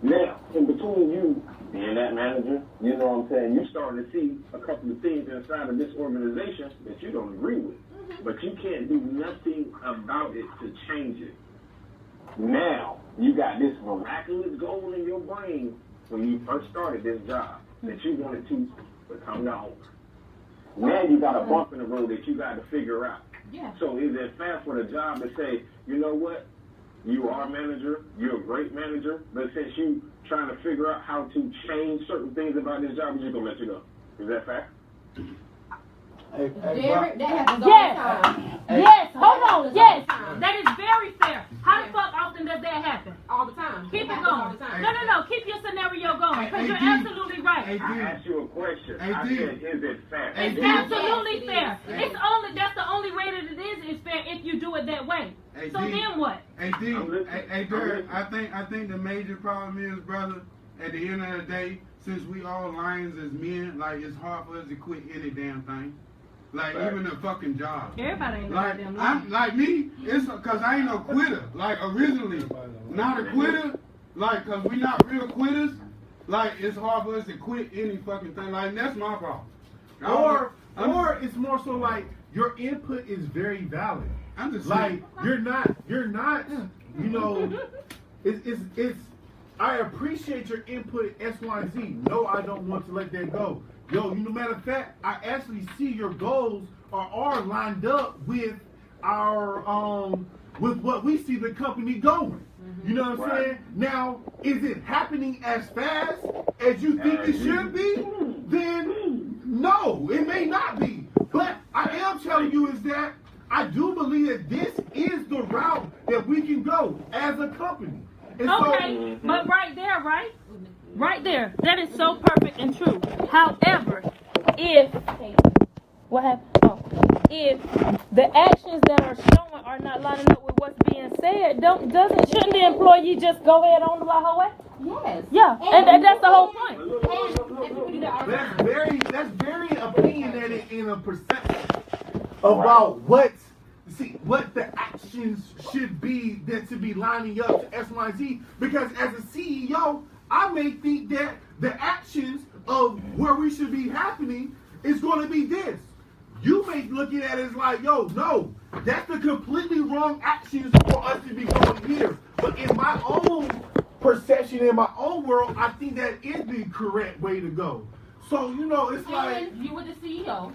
Now, in between you being that manager, you know what I'm saying, you're starting to see a couple of things inside of this organization that you don't agree with. But you can't do nothing about it to change it. Now, you got this miraculous goal in your brain when you first started this job that you wanted to become the owner. Now you got a bump in the road that you got to figure out. Yeah. So is it fair for the job to say, you know what? You are a manager, you're a great manager, but since you trying to figure out how to change certain things about this job, we're just gonna let you go. Is that fair? Derek, that happens all Yes. the time. Yes, hold on, yes. That is very fair. How the fuck often does that happen? All the time. Keep it happens all going. the time. No. Keep your scenario going, because you're absolutely right. I asked you a question. I said, is it fair? It's absolutely fair. That's the only way that it is fair if you do it that way. Hey, So D. then what? Hey, D. Hey, Derek, I think the major problem is, brother, at the end of the day, since we all lions as men, like, it's hard for us to quit any damn thing. Like, even a fucking job. Everybody ain't Like, them. I'm like me, it's because I ain't no quitter. Like, originally, not a quitter. Like, because we not real quitters. Like, it's hard for us to quit any fucking thing. Like, that's my problem. Or it's more so like your input is very valid. I'm just Like saying. you're not, you know, it's I appreciate your input at X, Y, and Z. No, I don't want to let that go. Yo, no matter of fact, I actually see your goals are lined up with our with what we see the company going. You know what I'm saying? Now, is it happening as fast as you think it should be? Then no, it may not be. But I am telling you is that I do believe that this is the route that we can go as a company. And Okay, but right there, right there, that is so perfect and true. However, if what happened? Oh, if the actions that are showing are not lining up with what's being said, shouldn't the employee just go ahead on about her way? Yes. Yeah, and that's the whole point. That's very opinionated in a perception about what the actions should be that to be lining up to X, Y, Z. Because as a CEO, I may think that the actions of where we should be happening is going to be this. You may look at it as like, yo, no, that's the completely wrong actions for us to be going here. But in my own perception, in my own world, I think that is the correct way to go. So, it's like... And you were the CEO,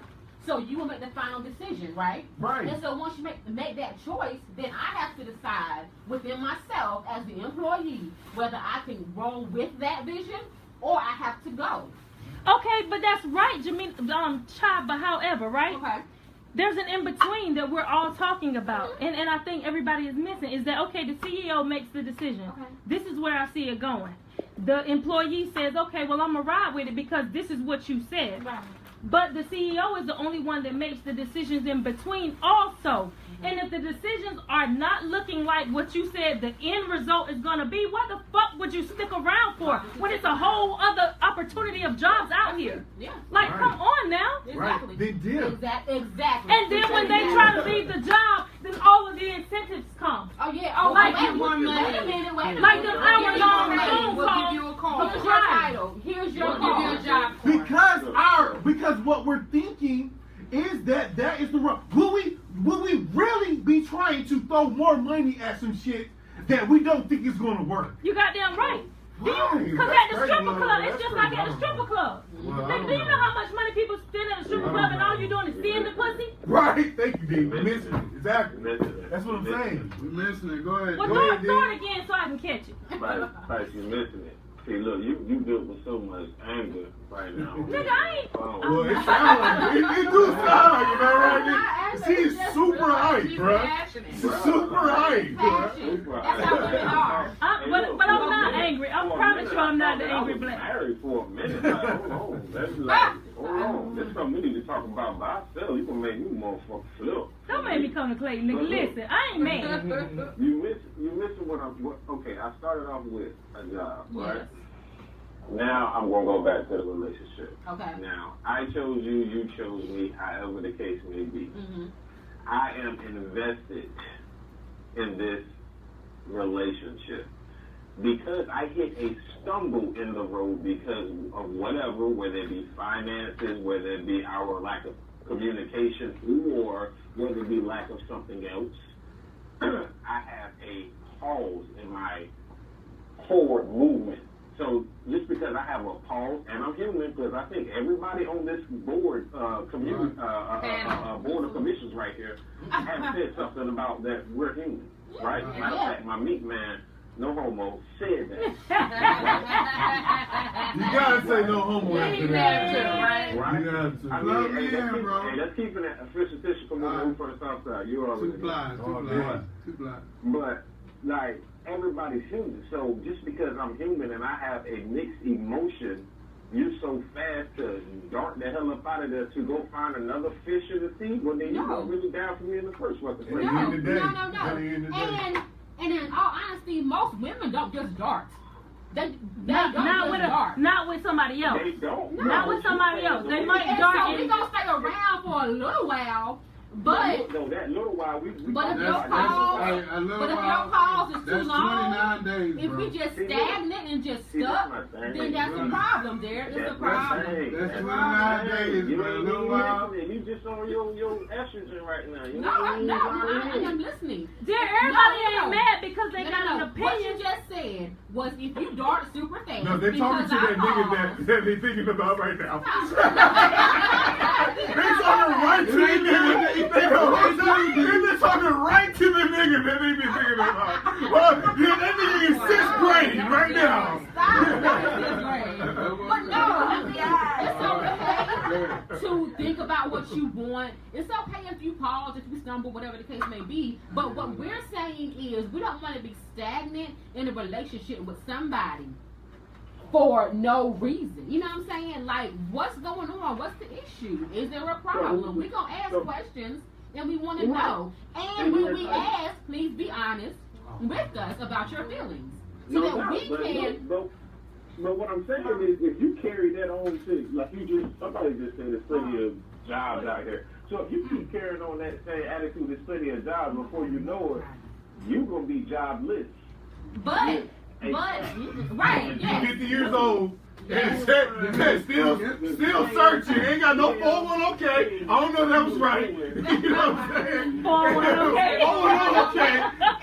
so you will make the final decision, right? Right. And so once you make that choice, then I have to decide within myself as the employee whether I can roll with that vision or I have to go. Okay, but that's right, Chai, but however, right? Okay. There's an in-between that we're all talking about. And I think everybody is missing is that, okay, the CEO makes the decision. Okay. This is where I see it going. The employee says, okay, well, I'm going to ride with it because this is what you said. Right. But the CEO is the only one that makes the decisions in between also. And if the decisions are not looking like what you said the end result is going to be, what the fuck would you stick around for when it's a whole other opportunity of jobs out here? Yeah. Like, Right. come on now. Exactly. They did. Exactly. And then when they try to leave the job, then all of the incentives come. Oh yeah. Oh, Like, wait a minute. Like them hour-long phone We'll calls. give you a call. Here's your title. Here's your We'll give you a job. Because what we're thinking is that is the wrong. Will we really be trying to throw more money at some shit that we don't think is going to work? You goddamn right. Right. Because at the stripper club, it's just like at the stripper club. Well, I Like, don't do you know. know how much money people spend at the stripper club and all you're doing is seeing the pussy? Right. Thank you, Dave. We're missing it. Exactly. That's what I'm saying. We missing it. Go ahead. Well, Go throw ahead, it again so I can catch it. Like you're missing it. See, look, you deal with so much anger right now. Nigga, I ain't. Well, it sounds like it do sound like it, right? She's super hype, bro. She's super hype, bro. That's how women are. But I'm not angry. I promise you I'm not the angry I was black. married for a minute. Like, hold on. That's like, hold on. This is something we need to talk about by ourselves. You gonna make me motherfucker flip. Don't make me come to Clayton, nigga. Listen, I ain't mad. You missing what okay, I started off with a job, right? Yes. Now I'm gonna go back to the relationship. Okay. Now I chose you, you chose me, however the case may be. Mm-hmm. I am invested in this relationship because I hit a stumble in the road because of whatever, whether it be finances, whether it be our lack of communication, or whether it be lack of something else. I have a pause in my forward movement. So just because I have a pause, and I'm human, because I think everybody on this board, board of commissions right here, has said something about that we're human, right? Matter of fact, my meat man, no homo, said that. You gotta say no homo after that. Right? Right? You got to. I Love mean, me in, bro. hey, let's keep it official tissue from the move for the south side. You already Two know. blind. Oh, Two man. blind. Two blind. But like everybody's human, so just because I'm human and I have a mixed emotion, you're so fast to dart the hell up out of there to go find another fish in the sea. Well, then you weren't really down for me in the first place. At the end of the day. No. At the end of the day. And in all honesty, most women don't just dart. They Not don't with just dart. not with somebody else. They don't. Not with somebody else. They might And dart so in. we gonna stay around for a little while, but no, that little while we But if talked your about pause- that. I love but if how- your pause is too that's long, 29 days, if bro. we just See, stagnant and just see, that's stuck, my thing. then that's a problem. There, it's a That's problem. my thing. That's That's 29 my thing. days, You bro. ain't Little even while. listening. You just on your estrogen right now. You No, I am listening. Dear, everybody No. ain't mad because they got an What you opinion. just said was if you dart super fast. No, they're talking to because that I nigga paused. that they thinking about right now. They talking right to the nigga. They talking right to the nigga that they be thinking about. Well, yeah, that nigga in sixth grade right now. But no, it's okay to think about what you want. It's okay if you pause, if you stumble humble, whatever the case may be. But what we're saying is we don't want to be stagnant in a relationship with somebody for no reason. You know what I'm saying? Like, what's going on? What's the issue? Is there a problem? We're going to ask questions, and we want to know. And when we ask, please be honest with us about your feelings. So that we can... But what I'm saying is, if you carry that on to, like somebody just said, there's plenty of jobs out here. So if you keep carrying on that same attitude, there's plenty of jobs, before you know it, you're going to be jobless. But, right, yes. 50 years old, and still searching. Ain't got no 401k. I don't know if that was right. You know what I'm saying? 401k. 401k.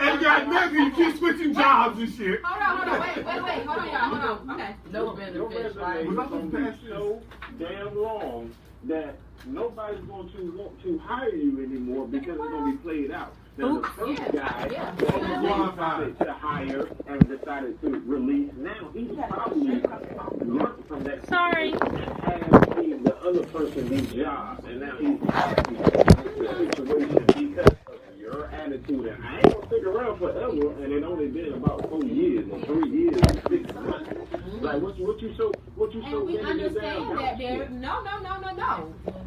Ain't got nothing. You keep switching jobs and shit. Hold on. Wait. Hold on, y'all. Hold on. Okay. No benefits. Was I supposed to pass so damn long that nobody's going to want to hire you anymore because it's going to be played out. Now, the first guy decided to hire and decided to release. Now, he's probably learned from that. Sorry. Has seen the other person be job, and now he's happy with the situation because of your attitude. And I ain't going to stick around forever, and it only been about 4 years, or 3 years, or 6 months. Like, what you so and we understand that there. No.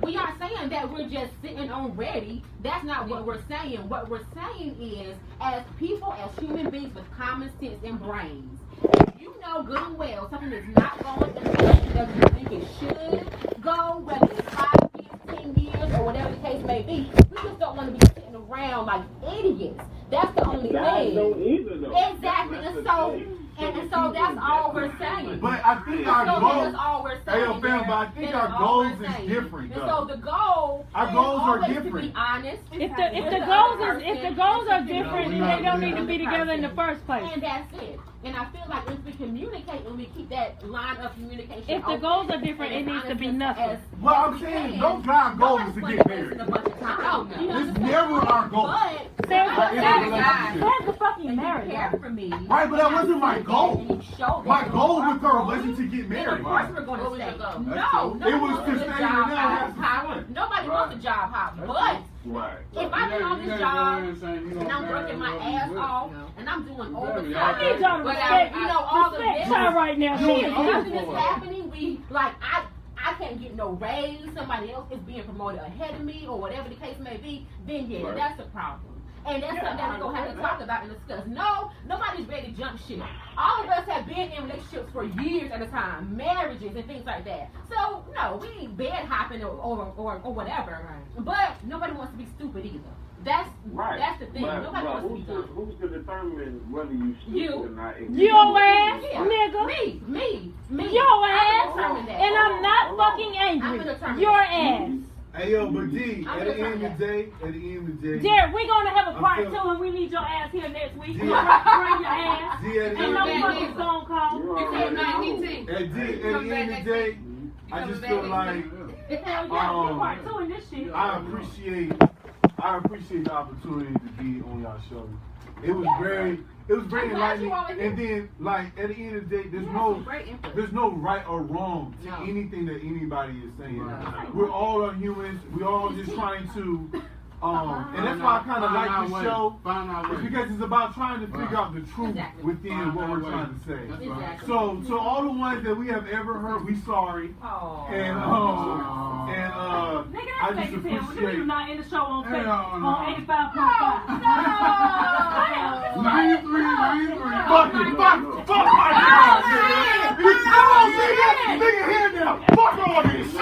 We aren't saying that we're just sitting on ready. That's not what we're saying. What we're saying is, as people, as human beings with common sense and brains, if you know good and well something is not going in the direction that you think it should go, whether it's 5 years, 10 years, or whatever the case may be, we just don't want to be sitting around like idiots. That's the only thing. Don't either, though. Exactly. And so that's all we're saying. But I think our goal, that's all we're saying. but I think our goals is different. And so the goal, our goals are always different. To be honest, If the goals are different, then they don't need to be together in the first place. and that's it. And I feel like if we communicate and we keep that line of communication, If the goals are different, it needs to be nothing. Well, I'm saying no guy goal is to get married. It's never our goal. There's the fucking marriage. For me. Right, but that wasn't my goal. My goal with her wasn't to get Of married. course we're going to stay. No, It was to stay job there now. hop. Nobody wants a job hop. But Right. if I've been on this job and I'm working my ass off and I'm doing overtime, I need y'all to respect, all the respect her right now. She is nothing is happening. I can't get no raise. Somebody else is being promoted ahead of me, or whatever the case may be. Then that's a problem. And that's something that we're going to have to talk about and discuss. No, nobody's ready to jump ship. All of us have been in relationships for years at a time, marriages and things like that. So, no, we ain't bed hopping or whatever. Right. But nobody wants to be stupid either. That's the thing. Nobody wants to be dumb. Who's to determine whether you stupid or not? Your ass, nigga. Me. Your ass. And I'm not fucking angry. Your ass. Hey yo, but D, at the end of the day, Derek, we're gonna have a part 2 and we need your ass here next week. Bring your ass. D, at the Ain't no end fucking phone call. You said 92. at the end of the day, I just feel like part 2 in this shit. I appreciate the opportunity to be on y'all show. It was very enlightening. And then, like, at the end of the day, there's no right or wrong to anything that anybody is saying. We're all humans. We all just trying to, and that's why I kind of like this show. It's because it's about trying to figure out the truth within what we're trying to say. So all the ones that we have ever heard, we sorry. And I just appreciate. You're not in the show on 85.5. 93. Fuck my God! Nigga, here now! Fuck all this shit!